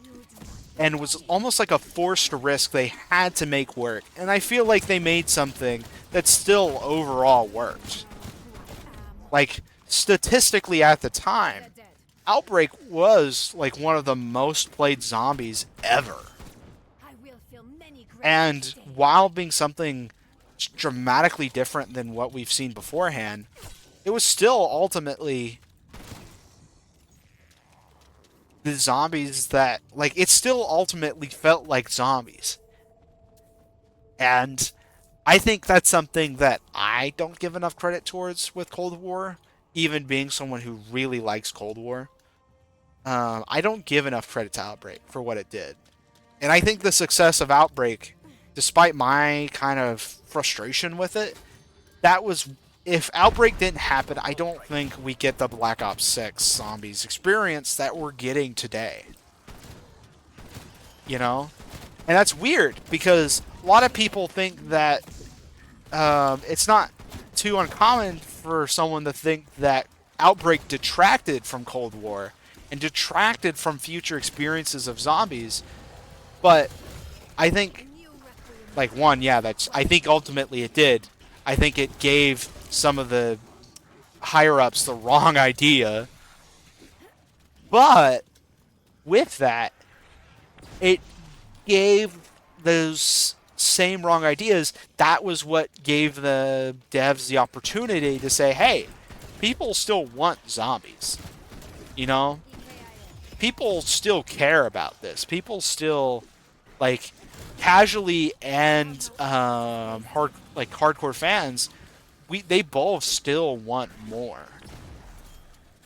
and was almost like a forced risk they had to make work. And I feel like they made something that still overall worked. Like, statistically at the time, Outbreak was like one of the most played zombies ever. And while being something dramatically different than what we've seen beforehand, it was still ultimately the zombies that, like, it still ultimately felt like zombies. And I think that's something that I don't give enough credit towards with Cold War, even being someone who really likes Cold War. I don't give enough credit to Outbreak for what it did. And I think the success of Outbreak, despite my kind of frustration with it, that was, if Outbreak didn't happen, I don't think we get the Black Ops 6 zombies experience that we're getting today. You know? And that's weird because a lot of people think that it's not too uncommon for someone to think that Outbreak detracted from Cold War and detracted from future experiences of zombies. But I think, like, one, yeah, I think ultimately it did. I think it gave some of the higher ups the wrong idea. But with that, it gave those same wrong ideas. That was what gave the devs the opportunity to say, hey, people still want zombies. You know? People still care about this. People still, like, casually and hardcore fans, they both still want more.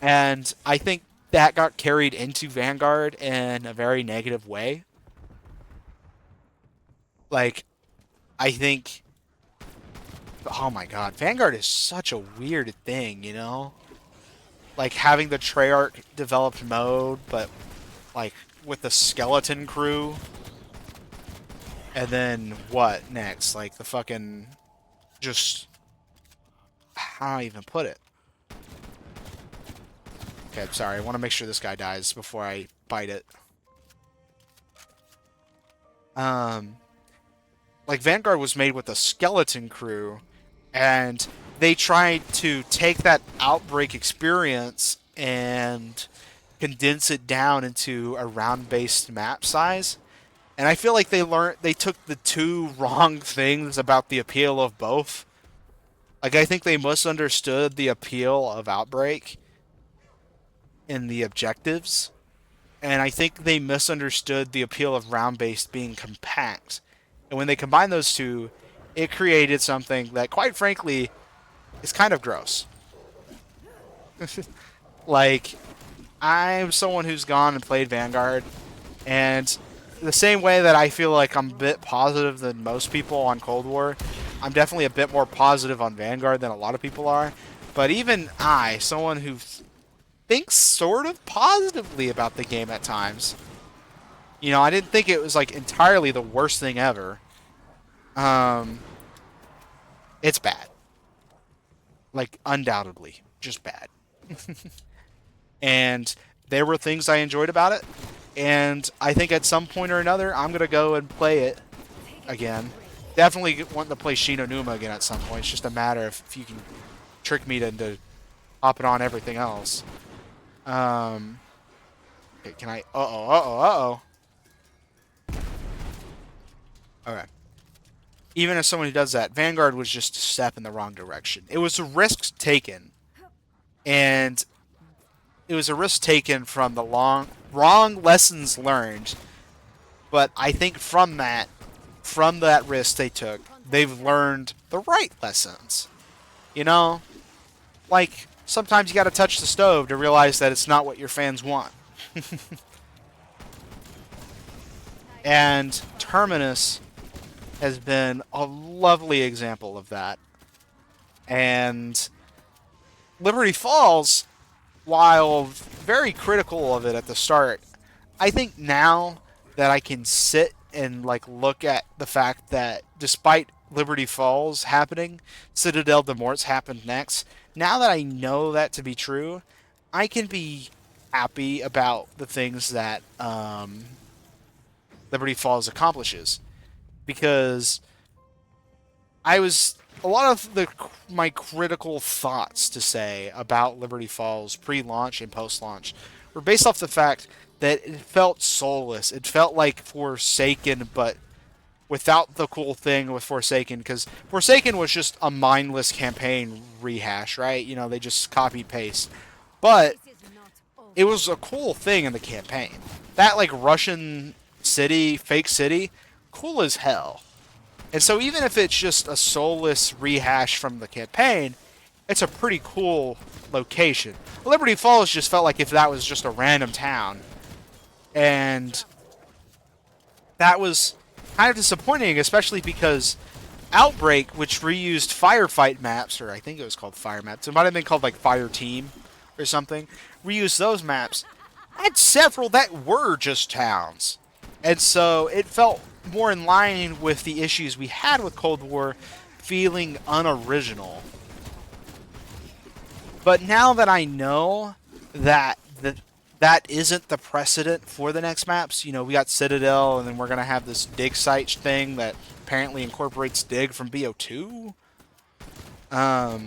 And I think that got carried into Vanguard in a very negative way. Like, I think, oh my god, Vanguard is such a weird thing, you know? Like, having the Treyarch developed mode, but, like, with the skeleton crew. And then what next? Like, the fucking, just, how do I even put it? Okay, I'm sorry. I want to make sure this guy dies before I bite it. Like, Vanguard was made with a skeleton crew, and they tried to take that Outbreak experience and condense it down into a round-based map size. And I feel like they took the two wrong things about the appeal of both. Like, I think they misunderstood the appeal of Outbreak in the objectives, and I think they misunderstood the appeal of round-based being compact. And when they combined those two, it created something that, quite frankly, is kind of gross. Like, I'm someone who's gone and played Vanguard, and the same way that I feel like I'm a bit positive than most people on Cold War, I'm definitely a bit more positive on Vanguard than a lot of people are. But even I, someone who thinks sort of positively about the game at times, you know, I didn't think it was, like, entirely the worst thing ever. It's bad. Like, undoubtedly, just bad. And there were things I enjoyed about it, and I think at some point or another, I'm going to go and play it again. Definitely want to play Shinonuma again at some point. It's just a matter of if you can trick me into hopping on everything else. Okay, can I... Okay. Even as someone who does that, Vanguard was just a step in the wrong direction. It was a risk taken, and it was a risk taken from the wrong lessons learned. But I think from that risk they took, they've learned the right lessons. You know? like, sometimes you gotta touch the stove to realize that it's not what your fans want. And Terminus has been a lovely example of that. And Liberty Falls, while very critical of it at the start, I think now that I can sit and like look at the fact that despite Liberty Falls happening, Citadel de Morts happened next. Now that I know that to be true, I can be happy about the things that Liberty Falls accomplishes, because I was a lot of my critical thoughts to say about Liberty Falls pre-launch and post-launch were based off the fact that it felt soulless. It felt like Forsaken, but without the cool thing with Forsaken, because Forsaken was just a mindless campaign rehash, right? You know, they just copy paste. But it was a cool thing in the campaign. That like Russian city, fake city, cool as hell. And so even if it's just a soulless rehash from the campaign, it's a pretty cool location. Liberty Falls just felt like if that was just a random town. And that was kind of disappointing, especially because Outbreak, which reused firefight maps, or I think it was called fire maps, it might have been called like Fire Team or something, reused those maps, had several that were just towns. And so it felt more in line with the issues we had with Cold War, feeling unoriginal. But now that I know that that isn't the precedent for the next maps, you know, we got Citadel, and then we're going to have this dig site thing that apparently incorporates dig from BO2. Now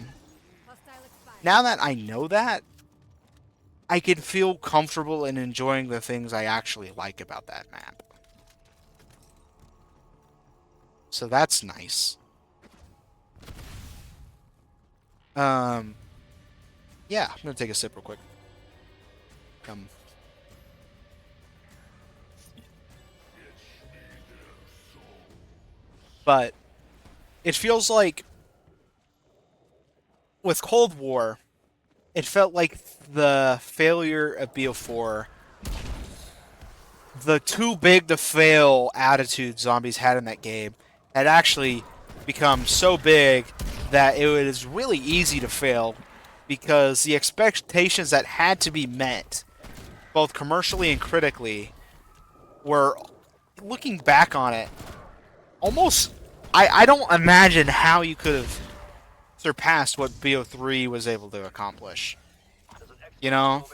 that I know that, I can feel comfortable in enjoying the things I actually like about that map. So that's nice. Yeah, I'm gonna take a sip real quick. But it feels like with Cold War, it felt like the failure of BO4, the too big to fail attitude zombies had in that game, had actually become so big that it was really easy to fail, because the expectations that had to be met, both commercially and critically, were, looking back on it, almost, I don't imagine how you could have surpassed what BO3 was able to accomplish. You know?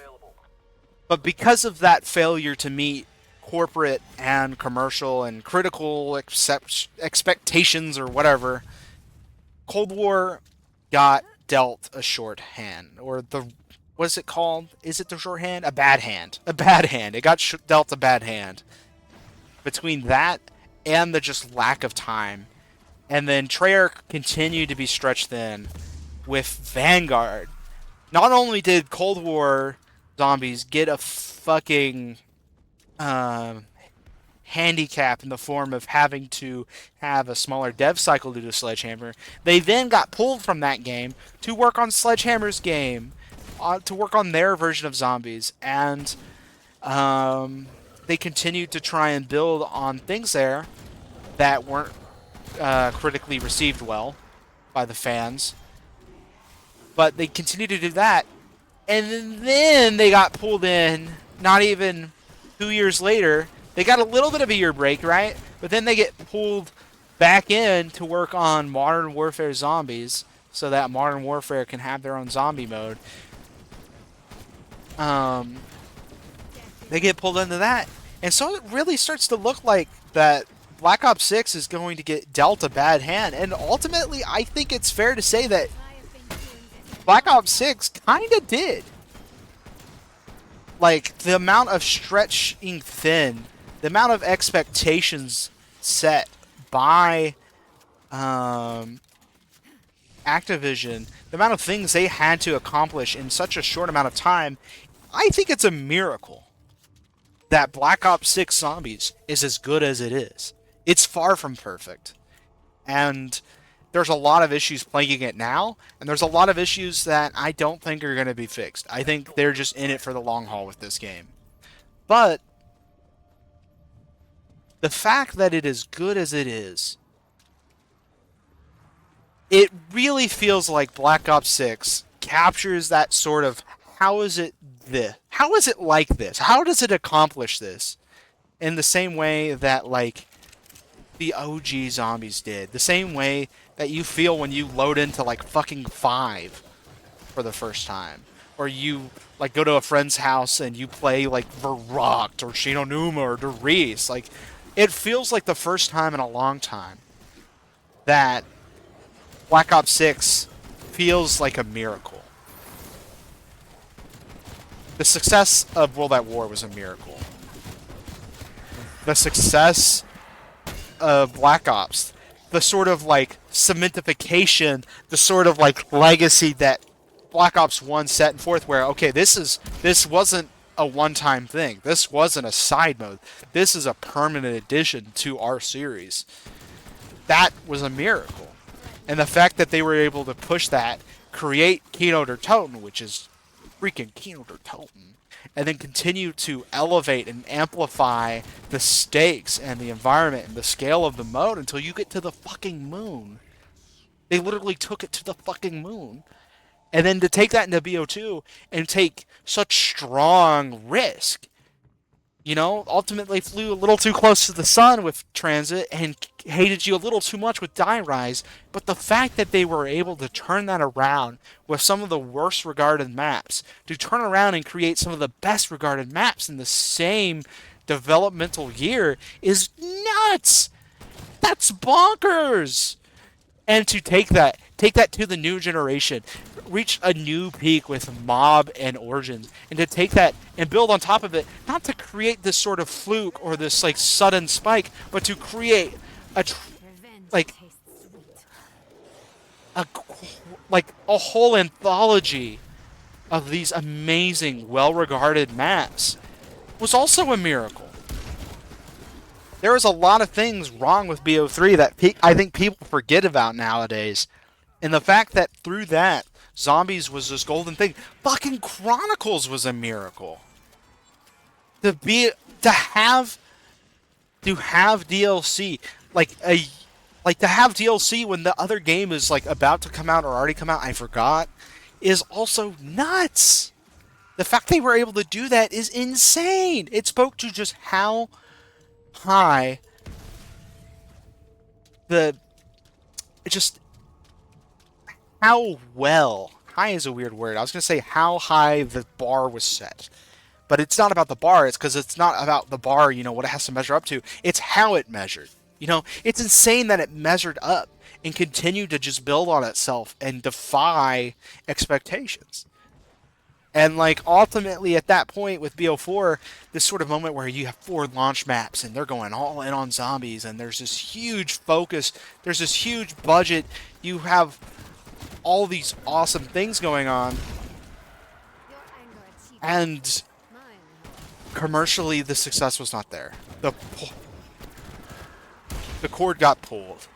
But because of that failure to meet corporate and commercial and critical expectations or whatever, Cold War got dealt a shorthand, or what is it called? Is it the shorthand? A bad hand. A bad hand. It got dealt a bad hand. Between that and the just lack of time, and then Treyarch continued to be stretched thin with Vanguard. Not only did Cold War Zombies get a fucking handicap in the form of having to have a smaller dev cycle due to Sledgehammer, they then got pulled from that game to work on Sledgehammer's game, to work on their version of Zombies, and they continued to try and build on things there that weren't critically received well by the fans. But they continued to do that, and then they got pulled in, not even 2 years later. They got a little bit of a year break, right? But then they get pulled back in to work on Modern Warfare Zombies, so that Modern Warfare can have their own zombie mode. They get pulled into that, and so it really starts to look like that Black Ops 6 is going to get dealt a bad hand. And ultimately, I think it's fair to say that Black Ops 6 kind of did. Like, the amount of stretching thin, the amount of expectations set by Activision, the amount of things they had to accomplish in such a short amount of time, I think it's a miracle that Black Ops 6 Zombies is as good as it is. It's far from perfect. And there's a lot of issues plaguing it now, and there's a lot of issues that I don't think are going to be fixed. I think they're just in it for the long haul with this game. But the fact that it is good as it is, it really feels like Black Ops 6 captures that sort of how is it this? How is it like this? How does it accomplish this? In the same way that like the OG zombies did. The same way that you feel when you load into like fucking 5 for the first time. Or you like go to a friend's house and you play like Verrocked or Shinonuma or Derice. Like it feels like the first time in a long time that Black Ops 6 feels like a miracle. The success of World at War was a miracle. The success of Black Ops, the sort of like cementification, the sort of like legacy that Black Ops 1 set forth where, okay, this wasn't a one-time thing. This wasn't a side mode. This is a permanent addition to our series. That was a miracle. And the fact that they were able to push that, create Kino der Toten, which is freaking Kino der Toten, and then continue to elevate and amplify the stakes and the environment and the scale of the mode until you get to the fucking moon. They literally took it to the fucking moon. And then to take that into BO2 and take such strong risk, you know, ultimately flew a little too close to the sun with Transit and hated you a little too much with Die Rise. But the fact that they were able to turn that around with some of the worst regarded maps, to turn around and create some of the best regarded maps in the same developmental year is nuts. That's bonkers. And to take that to the new generation, reach a new peak with Mob and Origins, and to take that and build on top of it, not to create this sort of fluke or this like sudden spike, but to create a a whole anthology of these amazing, well-regarded maps was also a miracle. There was a lot of things wrong with BO3 that I think people forget about nowadays. And the fact that through that, Zombies was this golden thing. Fucking Chronicles was a miracle. To have DLC, to have DLC when the other game is like about to come out or already come out, I forgot, is also nuts. The fact they were able to do that is insane. It spoke to just how high how well, high is a weird word. I was going to say how high the bar was set. But it's not about the bar. It's because it's not about the bar, you know, what it has to measure up to. It's how it measured. You know, it's insane that it measured up and continued to just build on itself and defy expectations. And, like, ultimately at that point with BO4, this sort of moment where you have 4 launch maps and they're going all in on zombies and there's this huge focus, there's this huge budget, you have all these awesome things going on, and commercially the success was not there. The cord got pulled.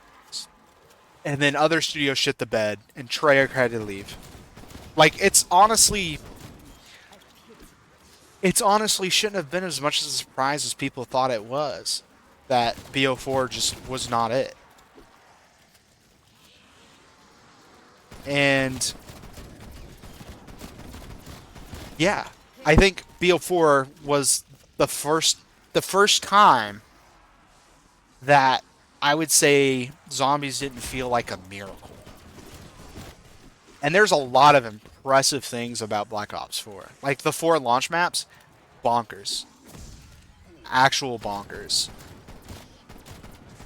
And then other studios shit the bed and Treyarch had to leave. Like, it's honestly shouldn't have been as much of a surprise as people thought it was that BO4 just was not it. And yeah, I think BO4 was the first time that I would say Zombies didn't feel like a miracle. And there's a lot of impressive things about Black Ops 4. Like the 4 launch maps, bonkers. Actual bonkers.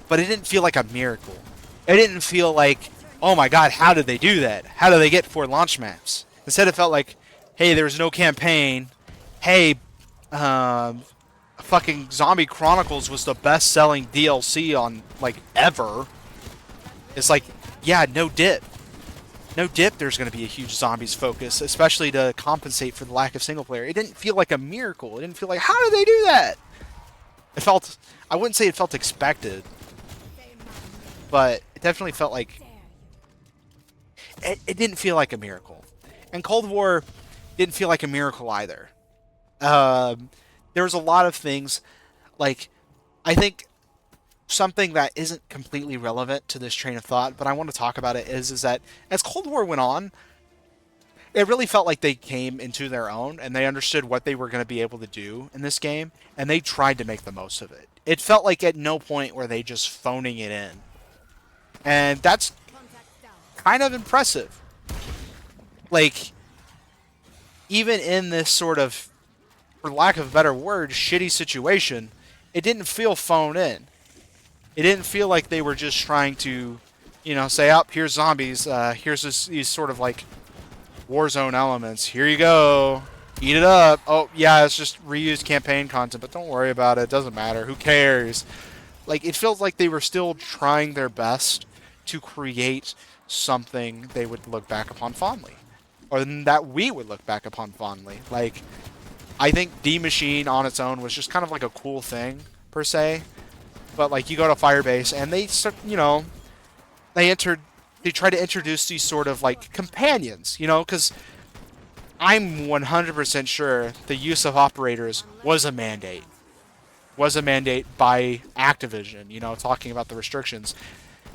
But it didn't feel like a miracle. It didn't feel like, oh my god, how did they do that? How did they get 4 launch maps? Instead it felt like, hey, there was no campaign. Hey, fucking Zombie Chronicles was the best-selling DLC on, like, ever. It's like, yeah, no dip. No dip, there's going to be a huge zombies focus, especially to compensate for the lack of single player. It didn't feel like a miracle. It didn't feel like, how did they do that? It felt, I wouldn't say it felt expected, but it definitely felt like it didn't feel like a miracle. And Cold War didn't feel like a miracle either. Um, there was a lot of things, like, I think something that isn't completely relevant to this train of thought, but I want to talk about it is that as Cold War went on, it really felt like they came into their own and they understood what they were going to be able to do in this game, and they tried to make the most of it. It felt like at no point were they just phoning it in. And that's kind of impressive. Like, even in this sort of, for lack of a better word, shitty situation, it didn't feel phoned in. It didn't feel like they were just trying to, say, oh, here's zombies, here's these sort of like Warzone elements. Here you go. Eat it up. Oh, yeah, it's just reused campaign content, but don't worry about it. It doesn't matter. Who cares? Like, it feels like they were still trying their best to create something they would look back upon fondly. Or that we would look back upon fondly. Like, I think D Machine on its own was just kind of like a cool thing, per se. But, like, you go to Firebase, and they, they entered they try to introduce these sort of like companions, because I'm 100% sure the use of operators was a mandate. Was a mandate by Activision, talking about the restrictions.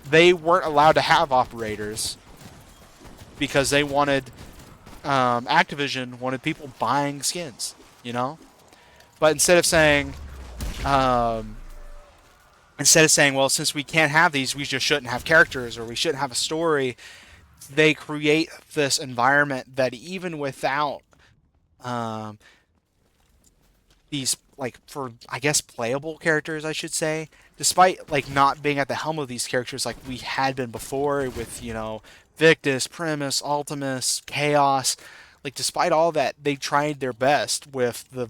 They weren't allowed to have operators because they wanted, Activision wanted people buying skins, But um, instead of saying, well, since we can't have these, we just shouldn't have characters or we shouldn't have a story, they create this environment that even without um, these, like, for, I guess, playable characters, I should say, despite, like, not being at the helm of these characters like we had been before with, Victus, Primus, Ultimus, Chaos, like, despite all that, they tried their best with the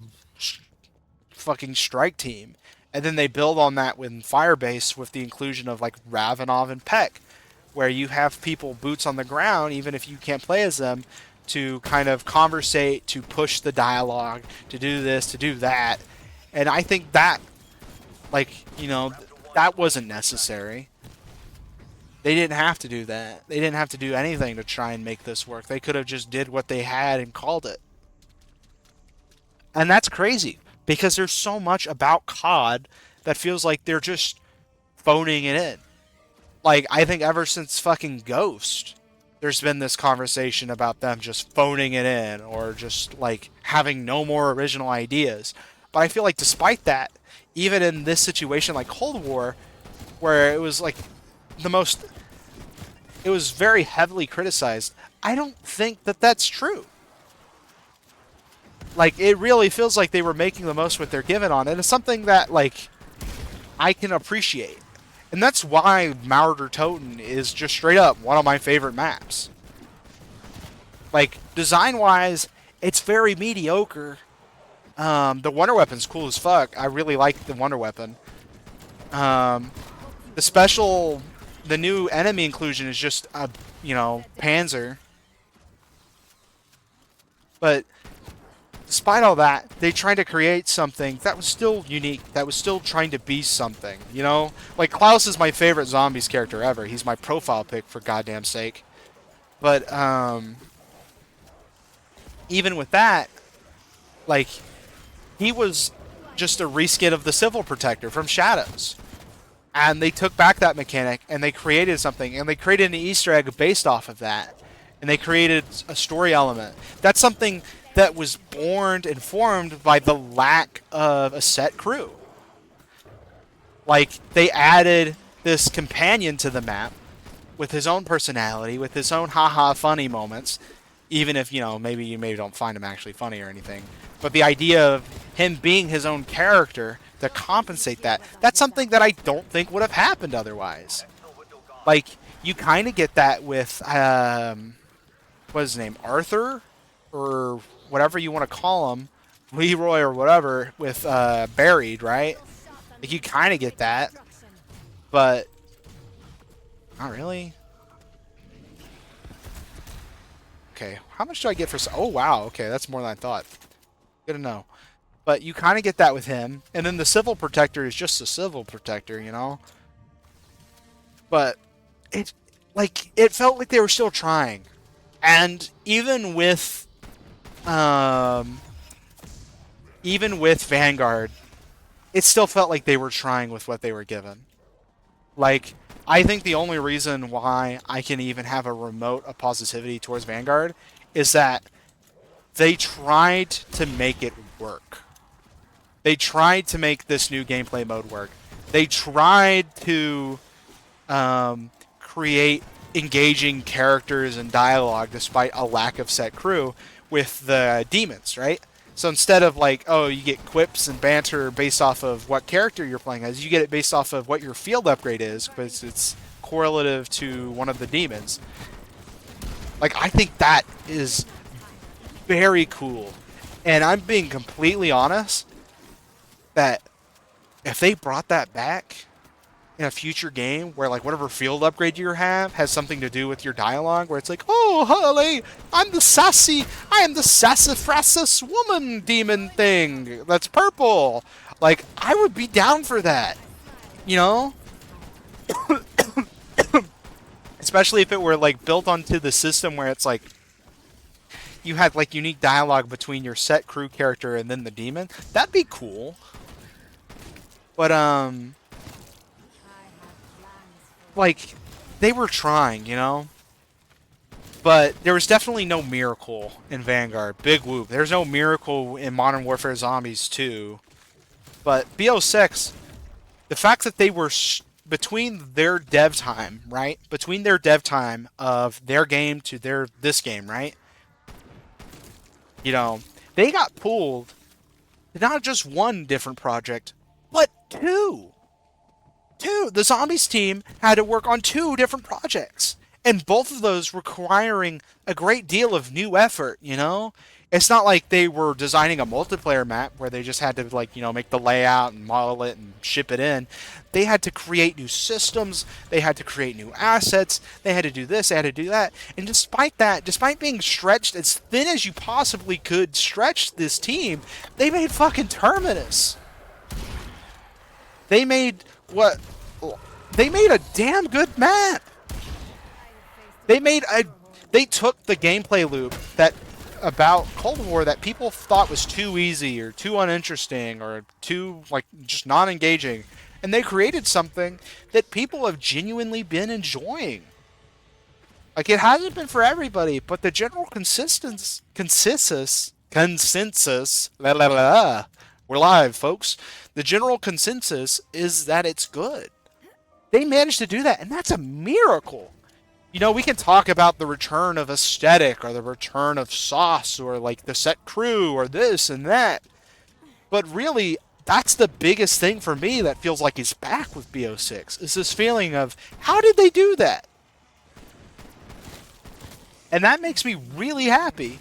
fucking strike team. And then they build on that with Firebase with the inclusion of, like, Ravenov and Peck, where you have people boots on the ground, even if you can't play as them, to kind of conversate, to push the dialogue, to do this, to do that. And I think that, like, that wasn't necessary. They didn't have to do that. They didn't have to do anything to try and make this work. They could have just did what they had and called it. And that's crazy, because there's so much about COD that feels like they're just phoning it in. Like, I think ever since fucking Ghost, there's been this conversation about them just phoning it in or just, like, having no more original ideas. But I feel like despite that, even in this situation like Cold War, where it was, like, it was very heavily criticized, I don't think that that's true. Like, it really feels like they were making the most what they're given on, and it's something that, like, I can appreciate. And that's why Maurer Toten is just straight up one of my favorite maps. Like, design-wise, it's very mediocre. The Wonder Weapon's cool as fuck. I really like the Wonder Weapon. The new enemy inclusion is just a, Panzer. But despite all that, they tried to create something that was still unique, that was still trying to be something, Like, Klaus is my favorite Zombies character ever. He's my profile pick, for goddamn sake. But, even with that, like, he was just a reskin of the Civil Protector from Shadows. And they took back that mechanic, and they created something, and they created an Easter egg based off of that. And they created a story element. That's something that was born and formed by the lack of a set crew. Like, they added this companion to the map with his own personality, with his own haha funny moments, even if, maybe you don't find him actually funny or anything. But the idea of him being his own character to compensate that, that's something that I don't think would have happened otherwise. Like, you kind of get that with, what is his name, Arthur? Or whatever you want to call him, Leroy or whatever, with Buried, right? Like, you kind of get that, but not really. Okay, how much do I get for... Oh, wow, okay, that's more than I thought. Good to know. But you kind of get that with him, and then the Civil Protector is just a Civil Protector, But like it felt like they were still trying. And um even with Vanguard, it still felt like they were trying with what they were given. Like, I think the only reason why I can even have a remote of positivity towards Vanguard is that they tried to make it work. They tried to make this new gameplay mode work. They tried to create engaging characters and dialogue despite a lack of set crew with the demons, right? So instead of like, oh, you get quips and banter based off of what character you're playing as, you get it based off of what your field upgrade is, because it's correlative to one of the demons. Like, I think that is very cool. And I'm being completely honest that if they brought that back in a future game where like whatever field upgrade you have has something to do with your dialogue, where it's like, oh Holly, I am the sassafras woman demon thing that's purple. Like, I would be down for that, you know? Especially if it were like built onto the system where it's like you had like unique dialogue between your set crew character and then the demon. That'd be cool. But like, they were trying, you know? But there was definitely no miracle in Vanguard. Big whoop. There's no miracle in Modern Warfare Zombies 2. But BO6, the fact that they were between their dev time, right? Between their dev time of their game to this game, right? You know, they got pulled to not just one different project, but two. The Zombies team had to work on two different projects, and both of those requiring a great deal of new effort, you know? It's not like they were designing a multiplayer map where they just had to, like, you know, make the layout and model it and ship it in. They had to create new systems, they had to create new assets, they had to do this, they had to do that. And despite that, despite being stretched as thin as you possibly could stretch this team, they made fucking Terminus. They made what? They made a damn good map. They took the gameplay loop that about Cold War that people thought was too easy or too uninteresting or too like just not engaging, and they created something that people have genuinely been enjoying. Like, it hasn't been for everybody, but the general consensus, la la la, we're live, folks. The general consensus is that it's good. They managed to do that, and that's a miracle. You know, we can talk about the return of aesthetic or the return of sauce or like the set crew or this and that. But really, that's the biggest thing for me that feels like is back with BO6, is this feeling of, how did they do that? And that makes me really happy.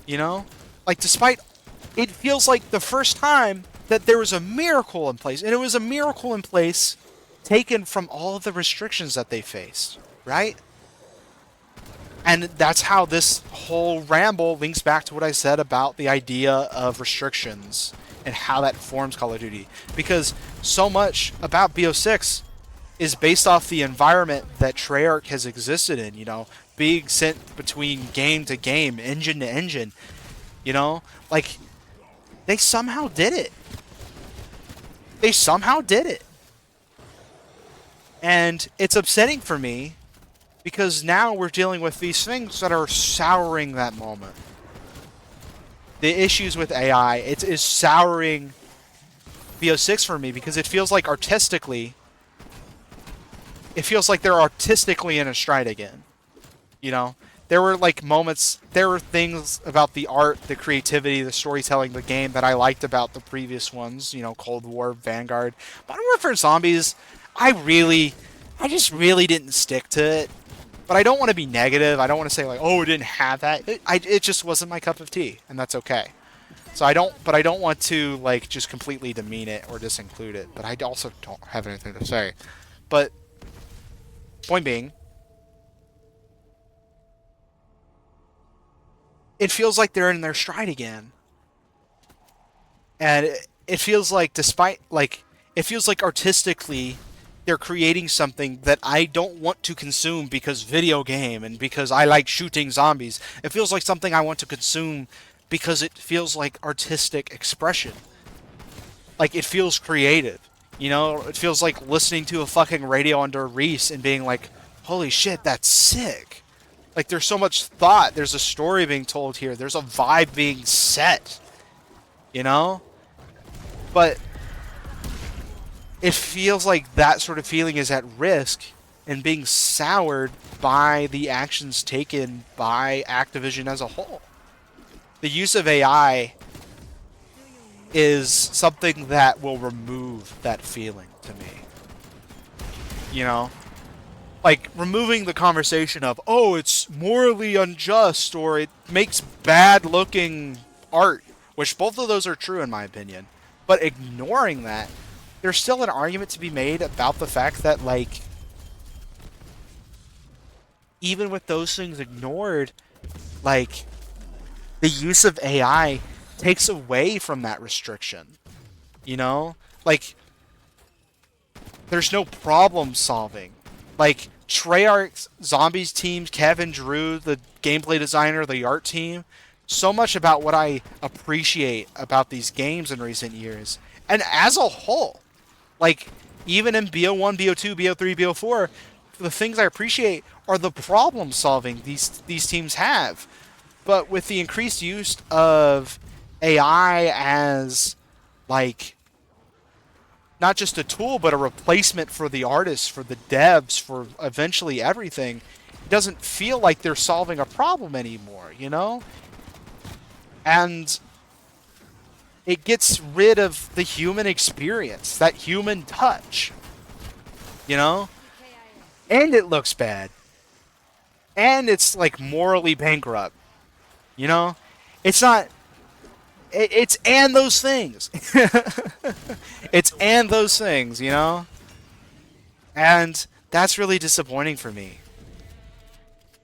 You know? Like, despite, it feels like the first time that there was a miracle in place. And it was a miracle in place taken from all of the restrictions that they faced, right? And that's how this whole ramble links back to what I said about the idea of restrictions and how that forms Call of Duty. Because so much about BO6 is based off the environment that Treyarch has existed in, you know, being sent between game to game, engine to engine, you know? Like, they somehow did it. They somehow did it. And it's upsetting for me because now we're dealing with these things that are souring that moment. The issues with AI, it is souring BO6 for me because it feels like artistically, it feels like they're artistically in a stride again. You know? There were like moments, there were things about the art, the creativity, the storytelling, the game that I liked about the previous ones, you know, Cold War, Vanguard. Modern Warfare Zombies, I just really didn't stick to it. But I don't want to be negative. I don't want to say like, oh, it didn't have that. It just wasn't my cup of tea, and that's okay. So I don't want to like just completely demean it or disinclude it. But I also don't have anything to say. But point being, it feels like they're in their stride again. And it feels like despite like it feels like artistically they're creating something that I don't want to consume because video game and because I like shooting zombies. It feels like something I want to consume because it feels like artistic expression. Like it feels creative. You know, it feels like listening to a fucking radio under Reese and being like, "Holy shit, that's sick." Like there's so much thought, there's a story being told here, there's a vibe being set, you know? But it feels like that sort of feeling is at risk and being soured by the actions taken by Activision as a whole. The use of AI is something that will remove that feeling to me. You know? Like, removing the conversation of, oh, it's morally unjust or it makes bad looking art, which both of those are true in my opinion. But ignoring that, there's still an argument to be made about the fact that, like, even with those things ignored, like, the use of AI takes away from that restriction. You know? Like, there's no problem solving. Like, Treyarch's Zombies team, Kevin Drew, the gameplay designer, the art team, so much about what I appreciate about these games in recent years. And as a whole, like, even in BO1, BO2, BO3, BO4, the things I appreciate are the problem solving these teams have. But with the increased use of AI as, like, not just a tool, but a replacement for the artists, for the devs, for eventually everything, it doesn't feel like they're solving a problem anymore, you know? And it gets rid of the human experience, that human touch, you know? And it looks bad. And it's, like, morally bankrupt, you know? It's not... It's and those things. It's and those things, you know? And that's really disappointing for me.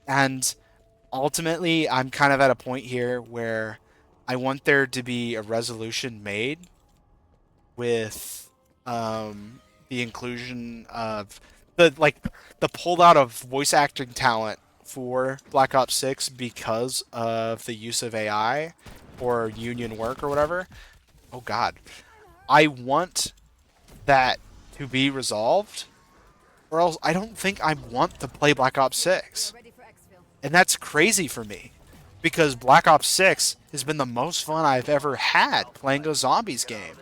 And ultimately, I'm kind of at a point here where I want there to be a resolution made with the inclusion of the pulled out of voice acting talent for Black Ops 6 because of the use of AI or union work or whatever. Oh God, I want that to be resolved, or else I don't think I want to play Black Ops 6. And that's crazy for me because Black Ops 6 has been the most fun I've ever had playing a zombies game.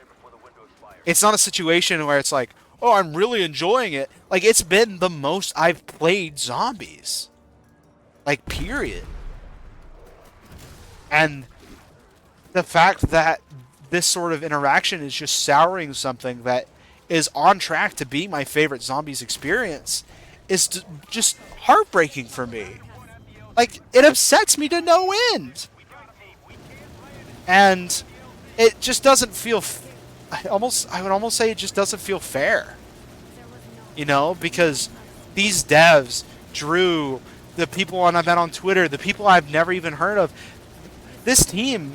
It's not a situation where it's like, oh, I'm really enjoying it. Like, it's been the most I've played zombies. Like, period. And the fact that this sort of interaction is just souring something that is on track to be my favorite zombies experience is just heartbreaking for me. Like, it upsets me to no end. And it just doesn't feel... I would almost say it just doesn't feel fair. You know, because these devs, Drew, the people I've met on Twitter, the people I've never even heard of, this team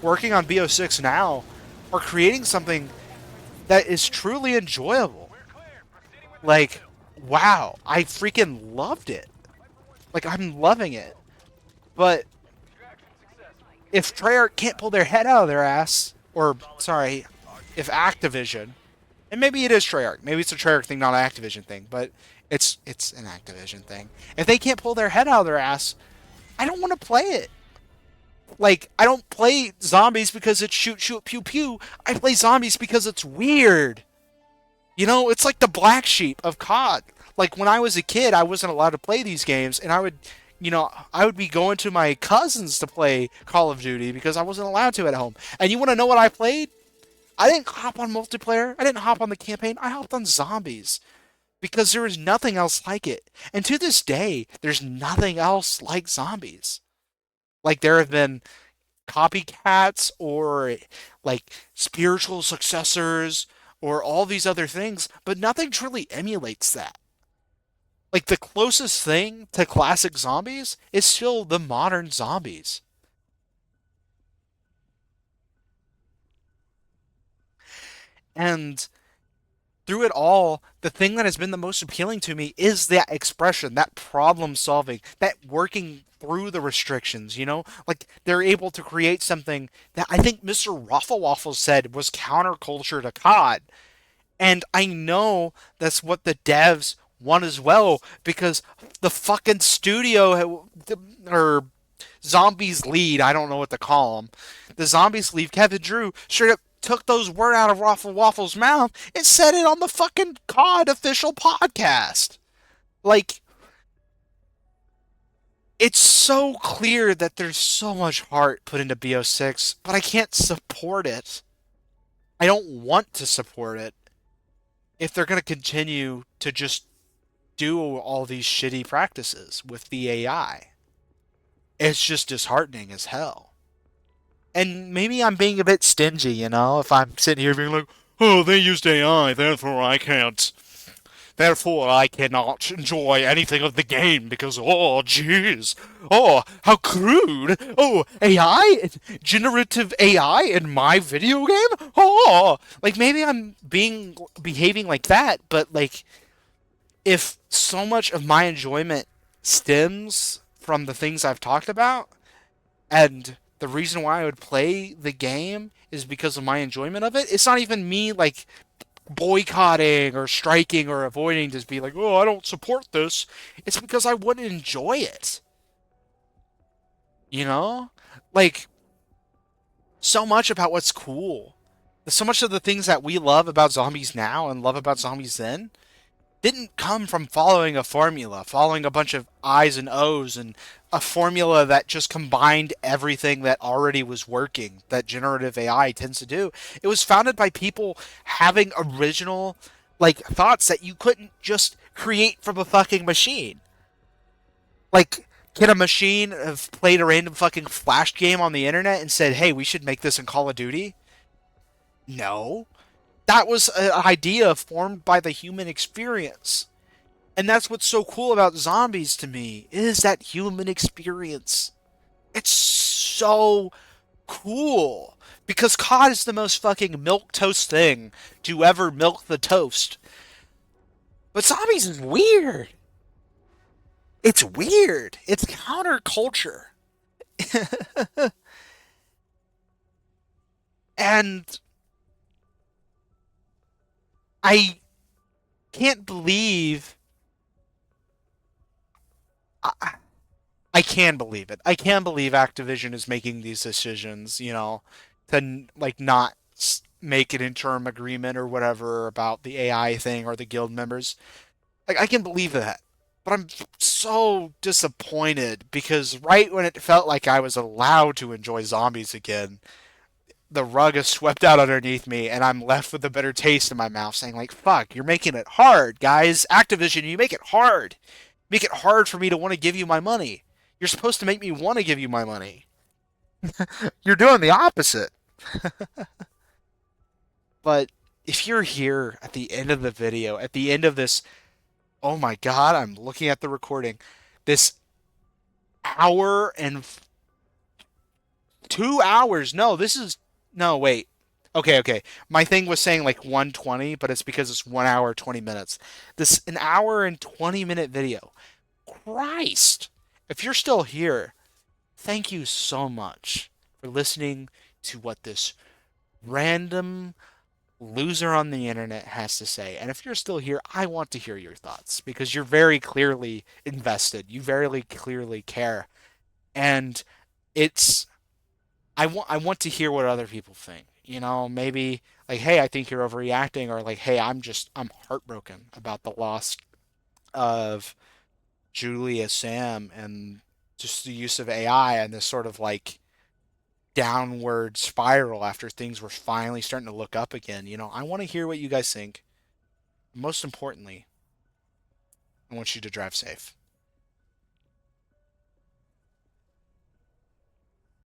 working on BO6 now are creating something that is truly enjoyable. Like, wow, I freaking loved it. Like, I'm loving it. But if Treyarch can't pull their head out of their ass, or, sorry, if Activision, and maybe it is Treyarch, maybe it's a Treyarch thing, not an Activision thing, but it's an Activision thing. If they can't pull their head out of their ass, I don't want to play it. Like, I don't play zombies because it's shoot, shoot, pew, pew. I play zombies because it's weird. You know, it's like the black sheep of COD. Like, when I was a kid, I wasn't allowed to play these games, and I would be going to my cousins to play Call of Duty because I wasn't allowed to at home. And you want to know what I played? I didn't hop on multiplayer. I didn't hop on the campaign. I hopped on zombies because there was nothing else like it. And to this day, there's nothing else like zombies. Like, there have been copycats or, like, spiritual successors or all these other things, but nothing truly emulates that. Like, the closest thing to classic zombies is still the modern zombies. And through it all, the thing that has been the most appealing to me is that expression, that problem solving, that working through the restrictions, you know? Like they're able to create something that I think Mr. Ruffle Waffle said was counterculture to COD. And I know that's what the devs want as well because the fucking studio or Zombies lead, I don't know what to call him. The Zombies lead, Kevin Drew, straight up took those words out of Raffle Waffle's mouth and said it on the fucking COD official podcast. Like, it's so clear that there's so much heart put into BO6, but I can't support it. I don't want to support it if they're going to continue to just do all these shitty practices with the AI. It's just disheartening as hell. And maybe I'm being a bit stingy, you know, if I'm sitting here being like, oh, they used AI, therefore I can't. Therefore I cannot enjoy anything of the game because, oh, jeez. Oh, how crude. Oh, AI? Generative AI in my video game? Oh, like maybe I'm behaving like that, but like if so much of my enjoyment stems from the things I've talked about, and the reason why I would play the game is because of my enjoyment of it. It's not even me like boycotting or striking or avoiding to be like, oh, I don't support this. It's because I wouldn't enjoy it. You know? Like, so much about what's cool. So much of the things that we love about zombies now and love about zombies then didn't come from following a formula, following a bunch of I's and O's and a formula that just combined everything that already was working, that generative AI tends to do. It was founded by people having original like thoughts that you couldn't just create from a fucking machine. Like can a machine have played a random fucking flash game on the internet and said, "Hey, we should make this in Call of Duty"? No. That was an idea formed by the human experience. And that's what's so cool about zombies to me is that human experience. It's so cool because COD is the most fucking milk toast thing to ever milk the toast. But zombies is weird. It's weird. It's counterculture. And I can't believe I, I can believe it. I can believe Activision is making these decisions, you know, to like not make an interim agreement or whatever about the AI thing or the guild members. Like I can believe that. But I'm so disappointed because right when it felt like I was allowed to enjoy zombies again, the rug is swept out underneath me and I'm left with a bitter taste in my mouth saying like, "Fuck, you're making it hard, guys. Activision, you make it hard. Make it hard for me to want to give you my money. You're supposed to make me want to give you my money. You're doing the opposite." But if you're here at the end of the video, at the end of this, oh my God, I'm looking at the recording, this hour and 2 hours. No, this is, no, wait. Okay, okay. My thing was saying like 120, but it's because it's 1 hour, 20 minutes. This, an hour and 20-minute video. Christ. If you're still here, thank you so much for listening to what this random loser on the internet has to say. And if you're still here, I want to hear your thoughts because you're very clearly invested. You very clearly care. And it's I want to hear what other people think. You know, maybe like, hey, I think you're overreacting, or like, hey, I'm heartbroken about the loss of Julia Sam and just the use of AI and this sort of like downward spiral after things were finally starting to look up again. You know, I want to hear what you guys think. Most importantly, I want you to drive safe.